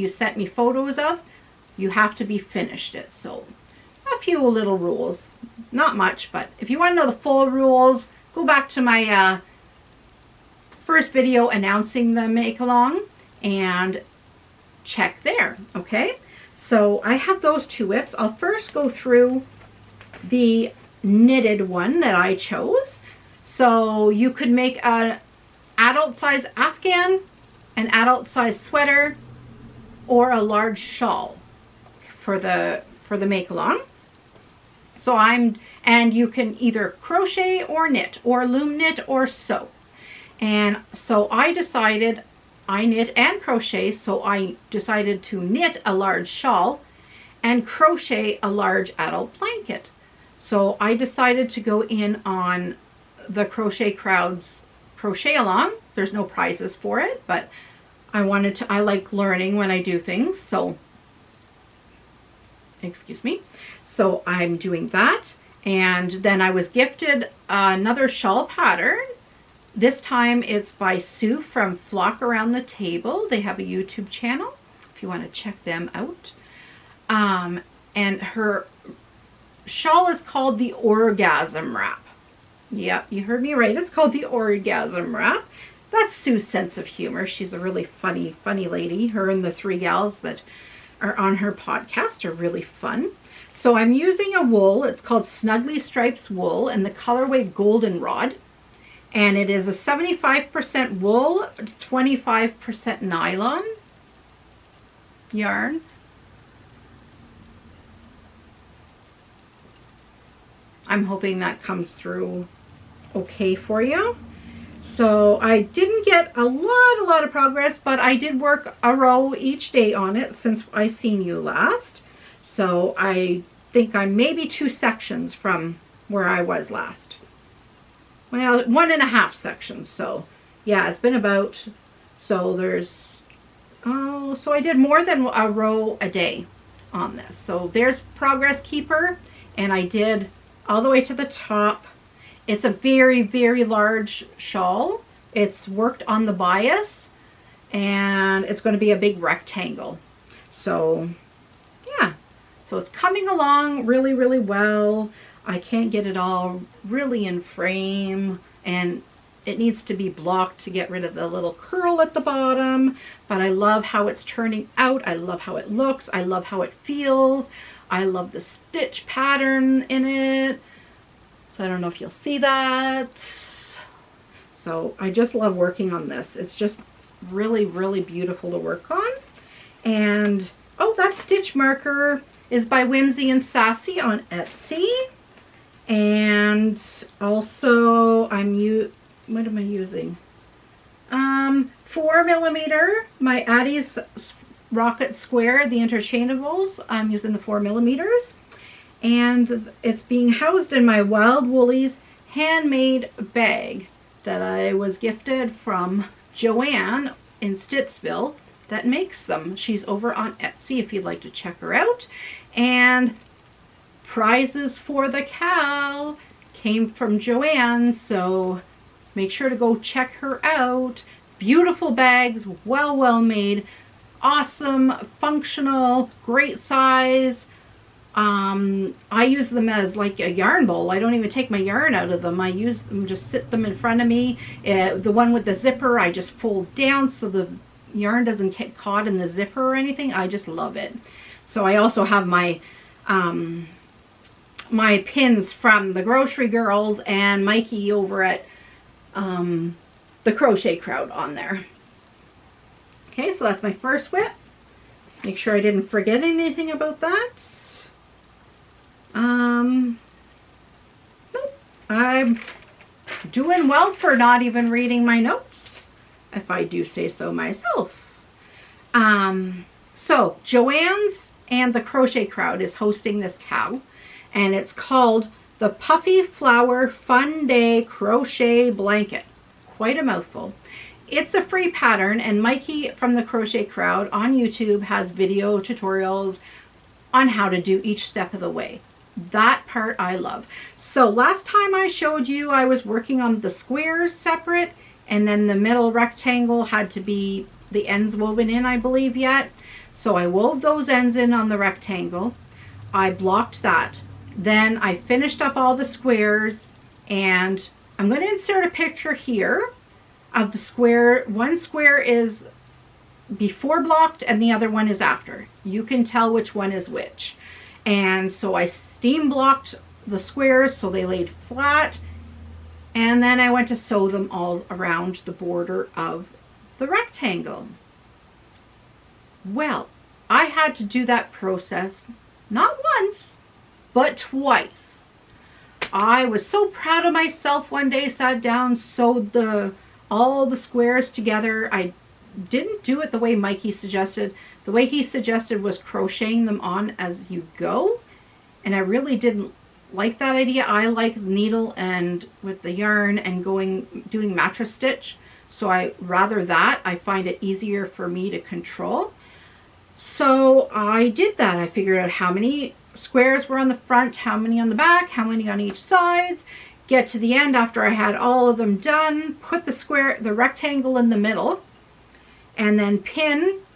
sent me photos of, you have to be finished it. So a few little rules, not much, but if you want to know the full rules, go back to my first video announcing the make along and check there. Okay, so I have those 2 whips. I'll first go through the knitted one that I chose. So you could make an adult size Afghan, an adult size sweater, or a large shawl for the make along. So and you can either crochet or knit, or loom knit or sew. And so I knit and crochet, so I decided to knit a large shawl and crochet a large adult blanket. So I decided to go in on the Crochet Crowd's crochet along. There's no prizes for it, but I like learning when I do things. So, excuse me. So I'm doing that. And then I was gifted another shawl pattern. This time it's by Sue from Flock Around the Table. They have a YouTube channel if you want to check them out. And her shawl is called the Orgasm Wrap. Yep, you heard me right. It's called the Orgasm Wrap. That's Sue's sense of humor. She's a really funny lady. Her and the 3 gals that are on her podcast are really fun. So I'm using a wool. It's called Snuggly Stripes wool in the colorway Goldenrod. And it is a 75% wool, 25% nylon yarn. I'm hoping that comes through okay for you. So I didn't get a lot of progress, but I did work a row each day on it since I seen you last. So I think I'm maybe 2 sections from where I was last. Well, 1.5 sections. So yeah, it's been about, so there's, so I did more than a row a day on this. So there's Progress Keeper, and I did all the way to the top. It's a very large shawl. It's worked on the bias, and it's going to be a big rectangle. So yeah, so it's coming along really well. I can't get it all really in frame, and it needs to be blocked to get rid of the little curl at the bottom, but I love how it's turning out. I love how it looks. I love how it feels. I love the stitch pattern in it. So I don't know if you'll see that. So I just love working on this. It's just really beautiful to work on. And oh, that stitch marker is by Whimsy and Sassy on Etsy. And also what am I using? 4mm, my Addie's Rocket Square, the interchangeables. I'm using the 4mm. And it's being housed in my Wild Woolies handmade bag that I was gifted from Joanne in Stittsville that makes them. She's over on Etsy if you'd like to check her out. And prizes for the cow came from Joanne, so make sure to go check her out. Beautiful bags, well made, awesome, functional, great size. I use them as like a yarn bowl. I don't even take my yarn out of them. I use them, just sit them in front of me. The one with the zipper, I just fold down so the yarn doesn't get caught in the zipper or anything. I just love it. So I also have my my pins from the Grocery Girls and Mikey over at the Crochet Crowd on there. Okay, so that's my first whip. Make sure I didn't forget anything about that. Nope. I'm doing well for not even reading my notes, if I do say so myself. So Joanne's and the Crochet Crowd is hosting this cow, and it's called the Puffy Flower Fun Day Crochet Blanket. Quite a mouthful. It's a free pattern, and Mikey from the Crochet Crowd on YouTube has video tutorials on how to do each step of the way. That part I love. So last time I showed you, I was working on the squares separate, and then the middle rectangle had to be the ends woven in, I believe, yet. So I wove those ends in on the rectangle. I blocked that. Then I finished up all the squares, and I'm going to insert a picture here of the square. One square is before blocked and the other one is after. You can tell which one is which. And so I steam blocked the squares so they laid flat, and then I went to sew them all around the border of the rectangle. Well, I had to do that process not once, but twice. I was so proud of myself one day, sat down, sewed all the squares together. I didn't do it the way Mikey suggested. The way he suggested was crocheting them on as you go, and I really didn't like that idea. I like needle and with the yarn and doing mattress stitch, so I rather that. I find it easier for me to control. So I did that. I figured out how many squares were on the front, how many on the back, how many on each side. Get to the end after I had all of them done, put the rectangle in the middle, and then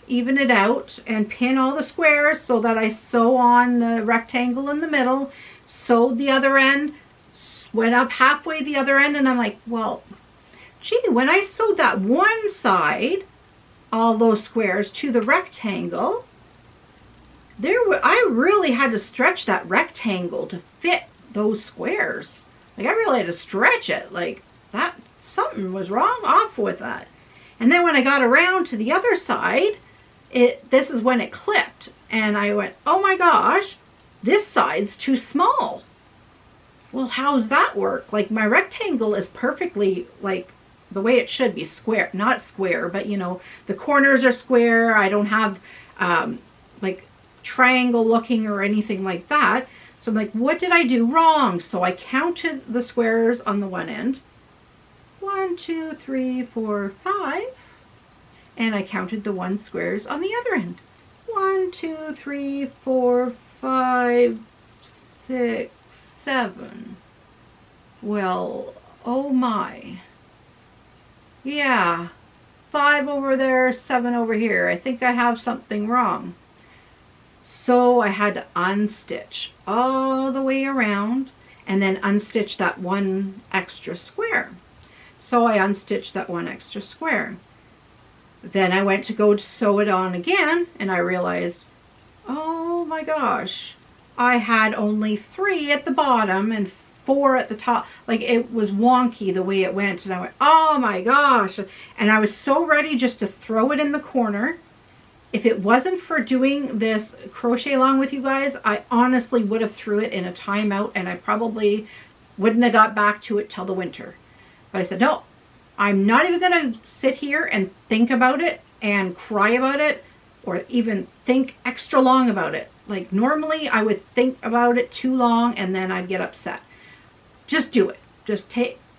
even it out and pin all the squares so that I sew on the rectangle in the middle, sewed the other end, went up halfway the other end, and I'm like, well, gee, when I sewed that one side, all those squares to the rectangle, I really had to stretch that rectangle to fit those squares. Like, I really had to stretch it. Like, that, something was off with that. And then when I got around to the other side, this is when it clipped. And I went, oh my gosh, this side's too small. Well, how's that work? Like, my rectangle is perfectly, like, the way it should be, square. Not square, but, you know, the corners are square. I don't have, like, triangle looking or anything like that. So I'm like, what did I do wrong? So I counted the squares on the one end. 1, 2, 3, 4, 5. And I counted the squares on the other end. 1, 2, 3, 4, 5, 6, 7. Well, oh my. Yeah, 5 over there, 7 over here. I think I have something wrong. So I had to unstitch all the way around and then unstitch that one extra square. So I unstitched that one extra square. Then I went to go sew it on again, and I realized, oh my gosh, I had only 3 at the bottom and 4 at the top. Like, it was wonky the way it went, and I went, oh my gosh. And I was so ready just to throw it in the corner. If it wasn't for doing this crochet along with you guys, I honestly would have threw it in a timeout, and I probably wouldn't have got back to it till the winter. But I said, no, I'm not even going to sit here and think about it and cry about it or even think extra long about it. Like, normally I would think about it too long and then I'd get upset. Just do it. just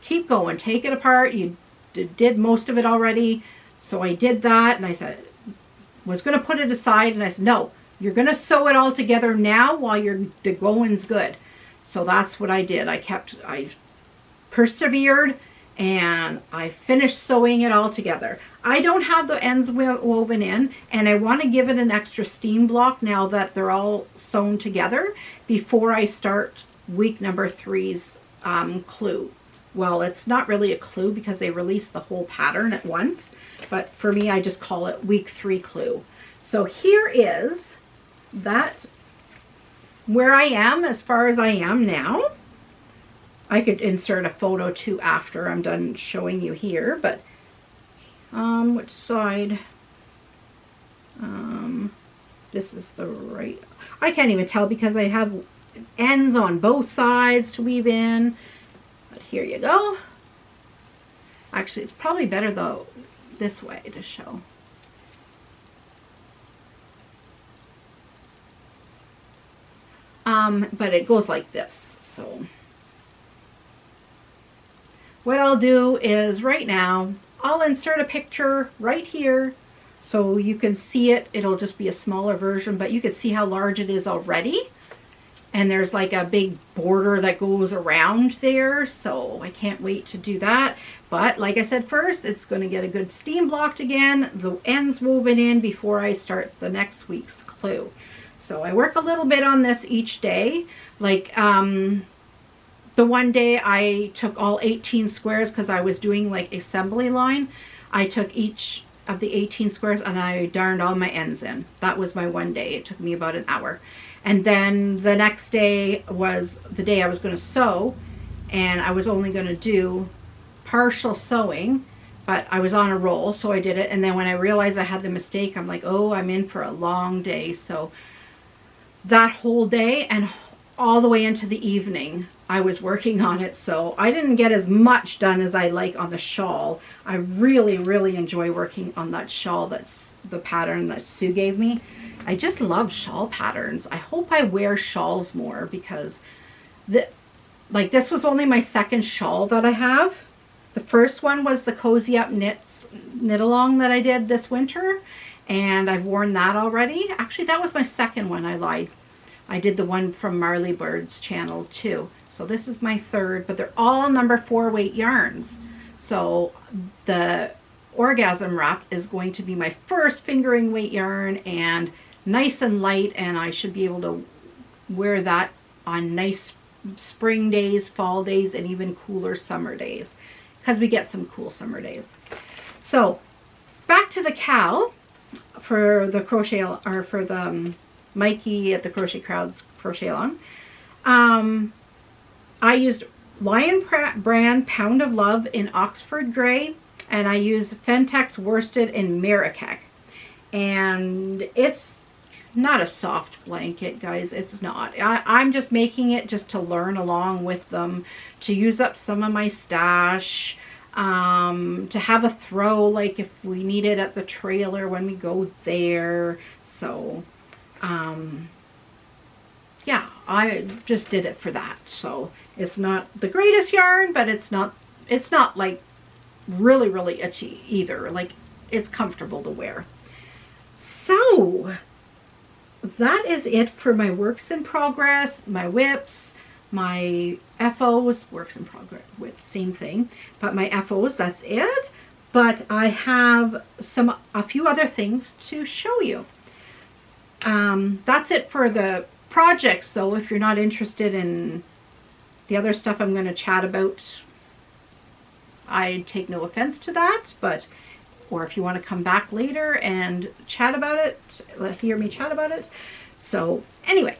keep going, take it apart. You did most of it already. So I did that, and I said, was going to put it aside, and I said, no, you're going to sew it all together now while the going's good. So that's what I did. I persevered, and I finished sewing it all together. I don't have the ends woven in, and I want to give it an extra steam block now that they're all sewn together before I start week number 3's clue. Well, it's not really a clue because they release the whole pattern at once, but for me, I just call it week 3 clue. So here is that where I am as far as I am now. I could insert a photo too after I'm done showing you here, but which side? This is the right. I can't even tell because I have ends on both sides to weave in. But here you go. Actually, it's probably better though this way to show. But it goes like this. So what I'll do is right now, I'll insert a picture right here so you can see it. It'll just be a smaller version, but you can see how large it is already. And there's like a big border that goes around there. So I can't wait to do that. But like I said first, it's going to get a good steam blocked again. The ends woven in before I start the next week's clue. So I work a little bit on this each day. Like the one day I took all 18 squares because I was doing like assembly line. I took each of the 18 squares and I darned all my ends in. That was my one day. It took me about an hour. And then the next day was the day I was going to sew, and I was only going to do partial sewing, but I was on a roll, so I did it. And then when I realized I had the mistake, I'm like, oh, I'm in for a long day. So that whole day and all the way into the evening, I was working on it. So I didn't get as much done as I like on the shawl. I really, really enjoy working on that shawl. That's the pattern that Sue gave me. I just love shawl patterns. I hope I wear shawls more because like this was only my second shawl that I have. The first one was the Cozy Up knit along that I did this winter, and I've worn that already. Actually, that was my second one. I lied. I did the one from Marley Bird's channel too. So this is my third, but they're all number 4 weight yarns. So the Orgasm Wrap is going to be my first fingering weight yarn, and nice and light, and I should be able to wear that on nice spring days, fall days, and even cooler summer days, because we get some cool summer days. So back to the cowl for the crochet, or for the Mikey at the Crochet Crowd's crochet along. I used Lion brand Pound of Love in Oxford Gray, and I used Fentex Worsted in Marrakech. And it's not a soft blanket, guys. It's not. I'm just making it just to learn along with them, to use up some of my stash, to have a throw like if we need it at the trailer when we go there. So yeah, I just did it for that. So it's not the greatest yarn, but it's not like really itchy either. Like, it's comfortable to wear. So that is it for my works in progress, my whips, my FOs, works in progress, whips, same thing, but my FOs, that's it. But I have a few other things to show you. That's it for the projects though. If you're not interested in the other stuff I'm going to chat about, I take no offense to that, but or if you want to come back later and chat about it, hear me chat about it. So anyway,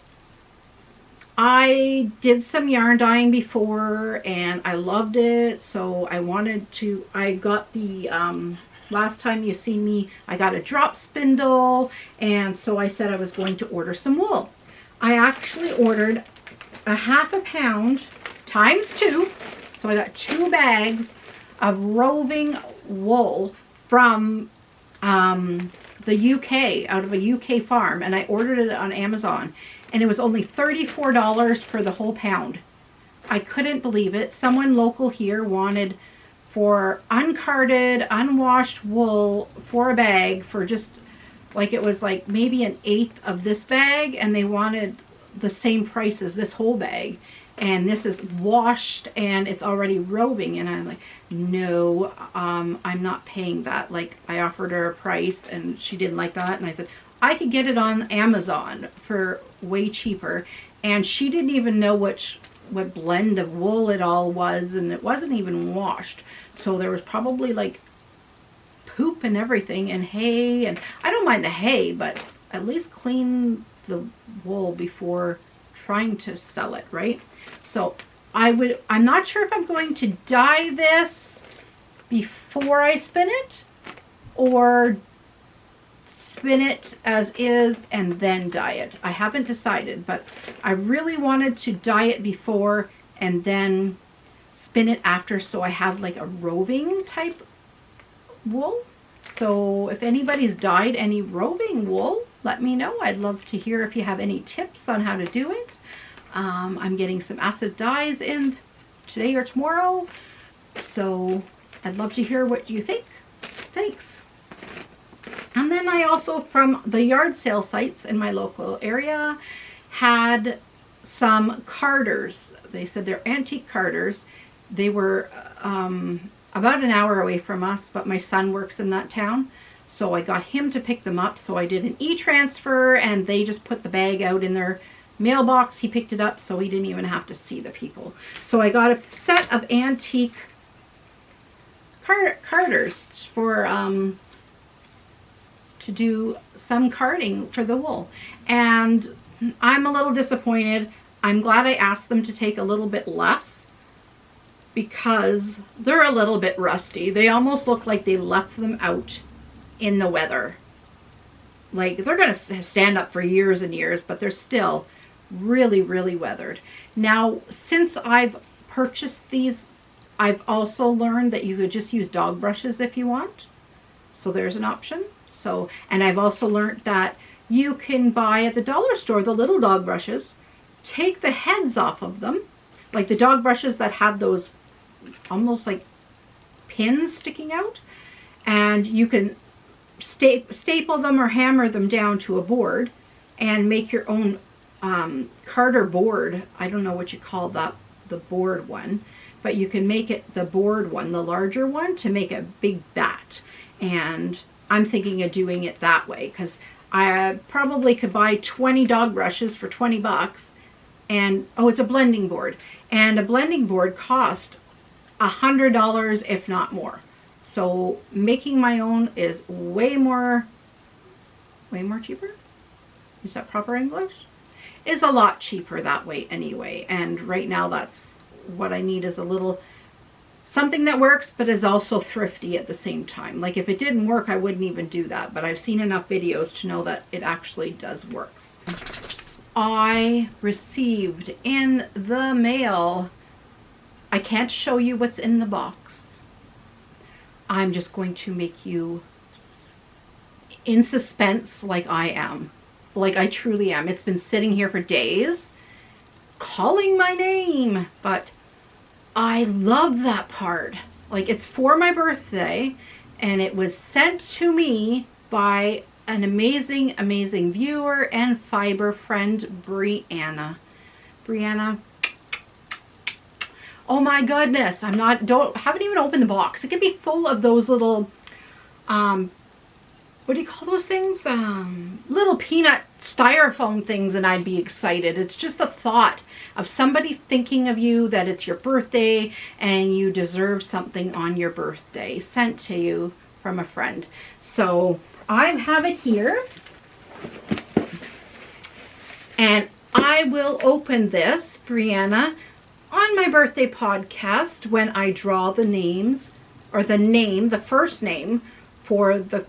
I did some yarn dyeing before and I loved it. So I got the, last time you see me, I got a drop spindle. And so I said I was going to order some wool. I actually ordered a ½ pound times 2. So I got 2 bags of roving wool from the UK, out of a UK farm, and I ordered it on Amazon, and it was only $34 for the whole pound. I couldn't believe it. Someone local here wanted for uncarded, unwashed wool for a bag for just like, it was like maybe an eighth of this bag, and they wanted the same price as this whole bag. And this is washed and it's already roving, and I'm like, no, I'm not paying that. Like, I offered her a price and she didn't like that, and I said I could get it on Amazon for way cheaper, and she didn't even know what blend of wool it all was, and it wasn't even washed, so there was probably like poop and everything and hay, and I don't mind the hay, but at least clean the wool before trying to sell it, right? So I'm not sure if I'm going to dye this before I spin it, or spin it as is and then dye it. I haven't decided, but I really wanted to dye it before and then spin it after, so I have like a roving type wool. So if anybody's dyed any roving wool, let me know. I'd love to hear if you have any tips on how to do it. I'm getting some acid dyes in today or tomorrow, so I'd love to hear what you think. Thanks. And then I also, from the yard sale sites in my local area, had some carders. They said they're antique carders. They were about an hour away from us, but my son works in that town, so I got him to pick them up. So I did an e-transfer, and they just put the bag out in their mailbox. He picked it up, so he didn't even have to see the people. So I got a set of antique carders for to do some carding for the wool, and I'm a little disappointed. I'm glad I asked them to take a little bit less, because they're a little bit rusty. They almost look like they left them out in the weather. Like, they're going to stand up for years and years, but they're still really, really weathered. Now, since I've purchased these, I've also learned that you could just use dog brushes if you want. So there's an option. So, and I've also learned that you can buy at the dollar store the little dog brushes, take the heads off of them, like the dog brushes that have those almost like pins sticking out, and you can staple them or hammer them down to a board and make your own carder board. I don't know what you call that, the board one, but you can make it the board one, the larger one, to make a big bat. And I'm thinking of doing it that way, because I probably could buy 20 dog brushes for 20 bucks. And oh, it's a blending board, and a blending board cost $100, if not more. So making my own is way more cheaper. Is that proper English? Is a lot cheaper that way anyway. And right now that's what I need, is a little something that works, but is also thrifty at the same time. Like, if it didn't work, I wouldn't even do that, but I've seen enough videos to know that it actually does work. I received in the mail, I can't show you what's in the box. I'm just going to make you in suspense like I am. Like I truly am. It's been sitting here for days, calling my name, but I love that part. Like, it's for my birthday, and it was sent to me by an amazing, amazing viewer and fiber friend, Brianna. Brianna, oh my goodness, haven't even opened the box. It can be full of those little, what do you call those things? Little peanut styrofoam things, and I'd be excited. It's just the thought of somebody thinking of you, that it's your birthday and you deserve something on your birthday sent to you from a friend. So I have it here, and I will open this, Brianna, on my birthday podcast when I draw the names, or the first name for the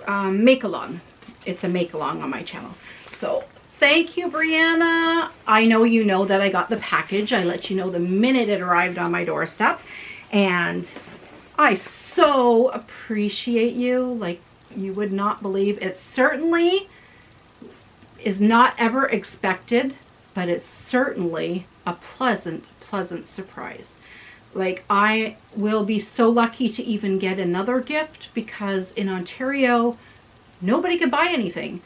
make-along. It's a make-along on my channel. So thank you, Brianna. I know you know that I got the package. I let you know the minute it arrived on my doorstep, and I so appreciate you like you would not believe. It certainly is not ever expected, but it's certainly a pleasant, pleasant surprise. Like, I will be so lucky to even get another gift, because in Ontario, nobody could buy anything.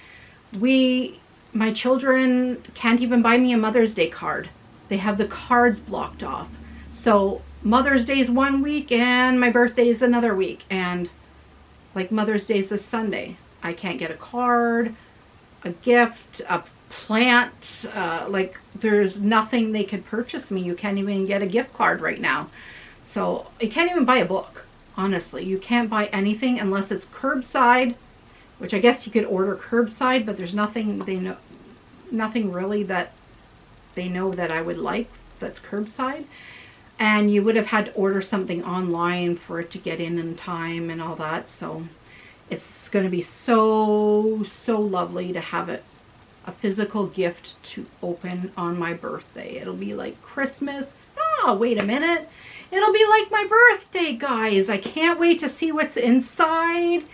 My children can't even buy me a Mother's Day card. They have the cards blocked off. So Mother's Day is one week and my birthday is another week. And like Mother's Day is this Sunday. I can't get a card, a gift, a plant. Like, there's nothing they could purchase me. You can't even get a gift card right now. So you can't even buy a book. Honestly, you can't buy anything unless it's curbside, which I guess you could order curbside, but there's nothing nothing really that they know that I would like that's curbside. And you would have had to order something online for it to get in time and all that. So it's going to be so, so lovely to have a physical gift to open on my birthday. It'll be like Christmas. Oh, wait a minute. It'll be like my birthday, guys. I can't wait to see what's inside.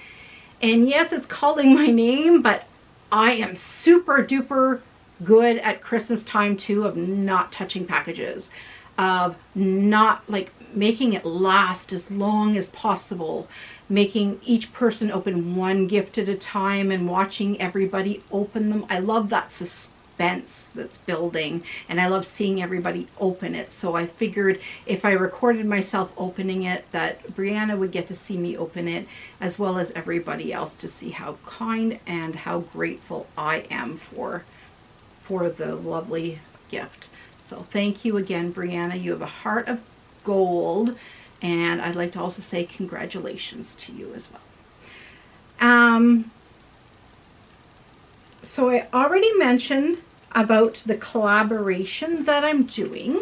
And yes, it's calling my name, but I am super duper good at Christmas time too, of not touching packages, of not like making it last as long as possible, making each person open one gift at a time and watching everybody open them. I love that suspense that's building, and I love seeing everybody open it. So I figured if I recorded myself opening it, that Brianna would get to see me open it, as well as everybody else, to see how kind and how grateful I am for the lovely gift. So thank you again, Brianna. You have a heart of gold, and I'd like to also say congratulations to you as well. So I already mentioned about the collaboration that I'm doing,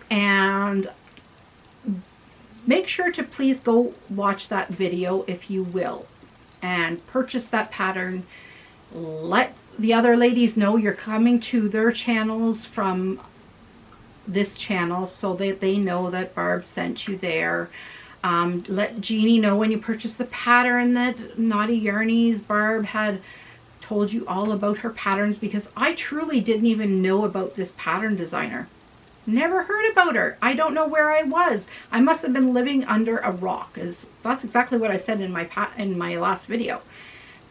and make sure to please go watch that video if you will, and purchase that pattern. Let the other ladies know you're coming to their channels from this channel, so that they know that Barb sent you there. Let Jeannie know when you purchase the pattern that Knottyyarnies Barb had told you all about her patterns, because I truly didn't even know about this pattern designer. Never heard about her. I don't know where I was. I must have been living under a rock. That's exactly what I said in my last video,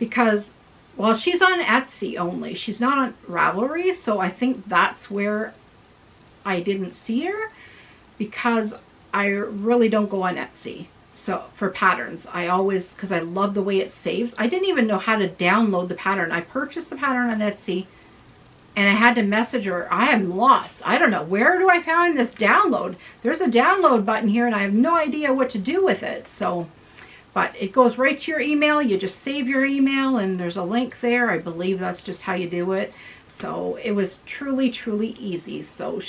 because well, she's on Etsy only. She's not on Ravelry, so I think that's where I didn't see her, because I really don't go on Etsy. So for patterns, because I love the way it saves. I didn't even know how to download the pattern. I purchased the pattern on Etsy, and I had to message her. I am lost. I don't know. Where do I find this download? There's a download button here, and I have no idea what to do with it. So, but it goes right to your email. You just save your email, and there's a link there. I believe that's just how you do it. So it was truly, truly easy. So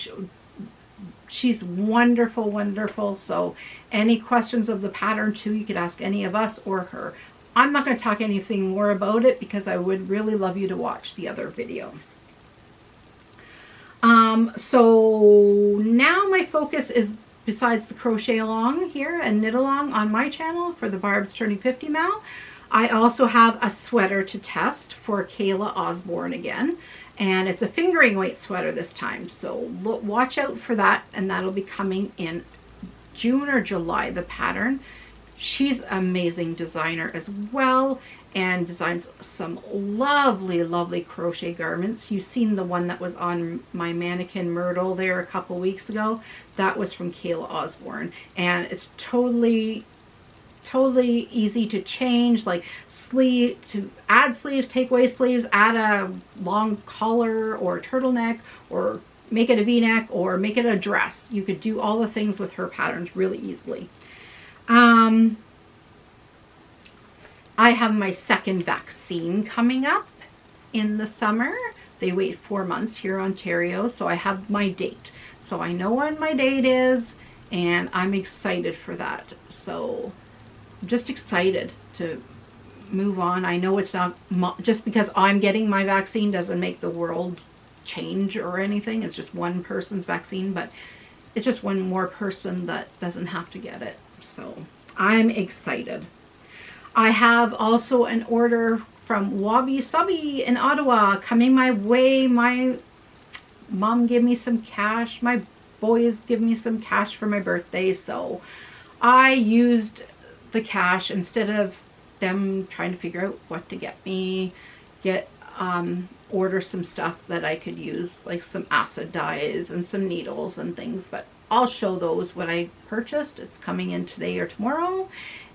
she's wonderful, wonderful. So any questions of the pattern too, you could ask any of us or her. I'm not going to talk anything more about it, because I would really love you to watch the other video. So now my focus is, besides the crochet along here and knit along on my channel for the Barb's Turning 50 Mal, I also have a sweater to test for Kayla Osborne again. And it's a fingering weight sweater this time. So watch out for that, and that'll be coming in June or July, the pattern. She's an amazing designer as well, and designs some lovely, lovely crochet garments. You've seen the one that was on my mannequin Myrtle there a couple weeks ago. That was from Kayla Osborne, and it's totally easy to change, like to add sleeves, take away sleeves, add a long collar or turtleneck, or make it a v-neck, or make it a dress. You could do all the things with her patterns really easily. I have my second vaccine coming up in the summer. They wait 4 months here in Ontario, so I have my date. So I know when my date is, and I'm excited for that. So I'm just excited to move on. I know it's not, just because I'm getting my vaccine doesn't make the world change or anything. It's just one person's vaccine, but it's just one more person that doesn't have to get it. So I'm excited. I have also an order from Wabi Sabi in Ottawa coming my way. My mom gave me some cash. My boys give me some cash for my birthday. So I used the cash instead of them trying to figure out what to get me, order some stuff that I could use, like some acid dyes and some needles and things. But I'll show those what I purchased. It's coming in today or tomorrow,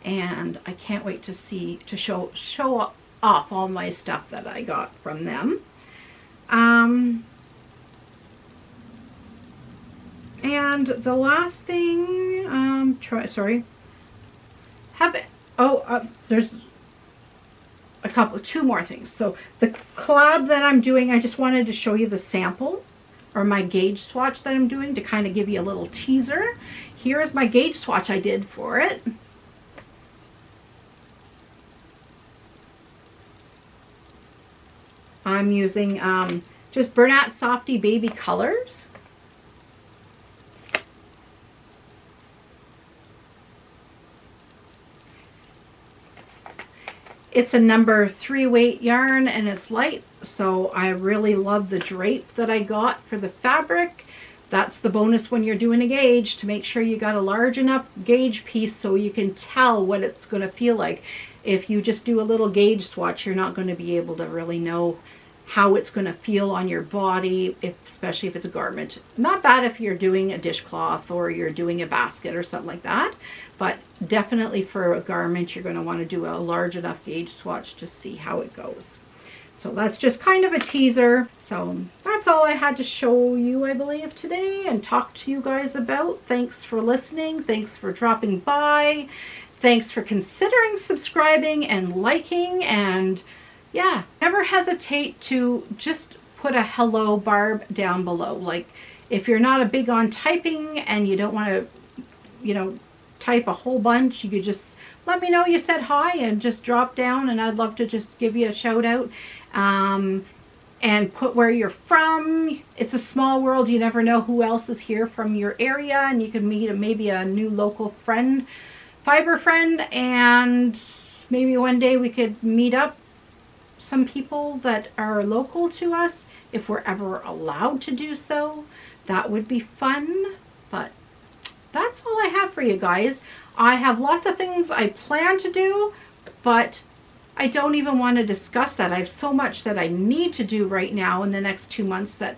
and I can't wait to show off all my stuff that I got from them. And the last thing, there's two more things. So the collab that I'm doing, I just wanted to show you the sample or my gauge swatch that I'm doing to kind of give you a little teaser. Here is my gauge swatch I did for it. I'm using just Bernat Softy Baby Colors. It's a number 3 weight yarn and it's light, so I really love the drape that I got for the fabric. That's the bonus when you're doing a gauge, to make sure you got a large enough gauge piece so you can tell what it's going to feel like. If you just do a little gauge swatch, you're not going to be able to really know how it's going to feel on your body, especially if it's a garment. Not bad if you're doing a dishcloth or you're doing a basket or something like that, but definitely for a garment, you're going to want to do a large enough gauge swatch to see how it goes. So that's just kind of a teaser. So that's all I had to show you, I believe, today and talk to you guys about. Thanks for listening. Thanks for dropping by. Thanks for considering subscribing and liking, and yeah, never hesitate to just put a hello Barb down below. Like, if you're not a big on typing and you don't want to, type a whole bunch, you could just let me know you said hi and just drop down, and I'd love to just give you a shout out. And put where you're from. It's a small world. You never know who else is here from your area, and you can meet maybe a new local friend, fiber friend, and maybe one day we could meet up some people that are local to us, if we're ever allowed to do so. That would be fun. But that's all I have for you guys. I have lots of things I plan to do, but I don't even want to discuss that. I have so much that I need to do right now in the next 2 months that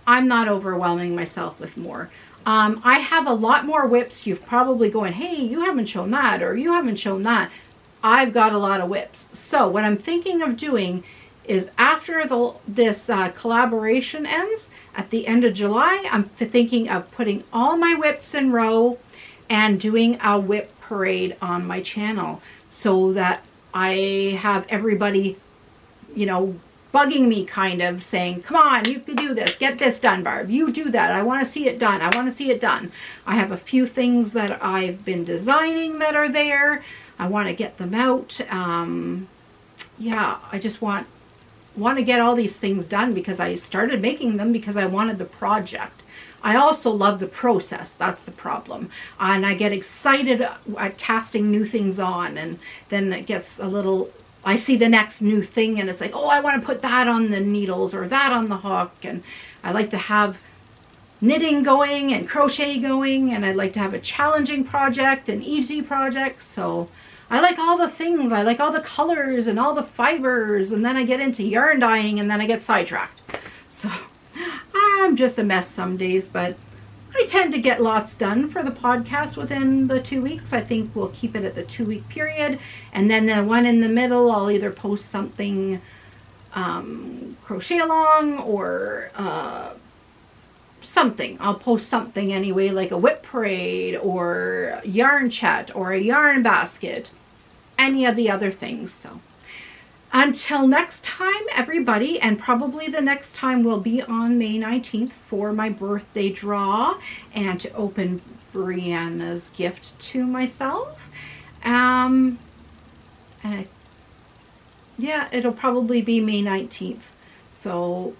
I'm not overwhelming myself with more. I have a lot more whips. You're probably going, hey, you haven't shown that, or you haven't shown that. I've got a lot of whips. So what I'm thinking of doing is, after this collaboration ends at the end of July, I'm thinking of putting all my whips in row and doing a whip parade on my channel, so that I have everybody, bugging me, kind of saying, come on, you can do this, get this done, Barb, you do that, I want to see it done, I want to see it done. I have a few things that I've been designing that are there. I want to get them out. Yeah, I just want to get all these things done, because I started making them because I wanted the project. I also love the process. That's the problem. And I get excited at casting new things on, and then it gets a little, I see the next new thing and it's like, oh, I want to put that on the needles or that on the hook. And I like to have knitting going and crochet going, and I'd like to have a challenging project and easy project. So I like all the things. I like all the colors and all the fibers, and then I get into yarn dyeing, and then I get sidetracked. So I'm just a mess some days, but I tend to get lots done for the podcast within the 2 weeks. I think we'll keep it at the 2-week period, and then the one in the middle, I'll either post something crochet along or something. I'll post something anyway, like a whip parade or yarn chat or a yarn basket, any of the other things. So until next time, everybody, and probably the next time will be on May 19th for my birthday draw and to open Brianna's gift to myself. And yeah, it'll probably be May 19th. So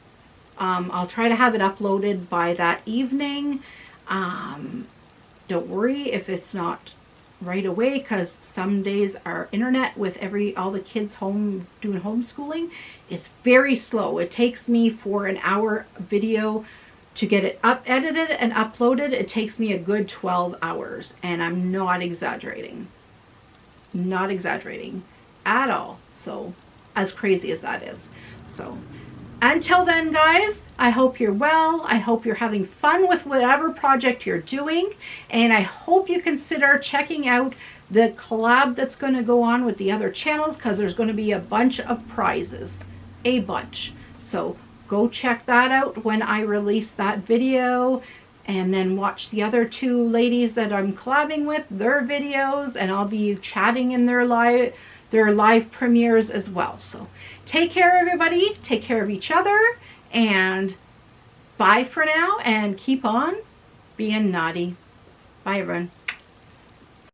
I'll try to have it uploaded by that evening. Don't worry if it's not right away, because some days our internet with all the kids home doing homeschooling, it's very slow. It takes me for an hour video To get it edited and uploaded, it takes me a good 12 hours, and I'm not exaggerating. Not exaggerating at all. So, as crazy as that is. So, until then, guys, I hope you're well. I hope you're having fun with whatever project you're doing, and I hope you consider checking out the collab that's going to go on with the other channels, because there's going to be a bunch of prizes. A bunch. So, go check that out when I release that video, and then watch the other two ladies that I'm collabing with, their videos, and I'll be chatting in their live premieres as well. So take care, everybody. Take care of each other, and bye for now, and keep on being naughty. Bye, everyone.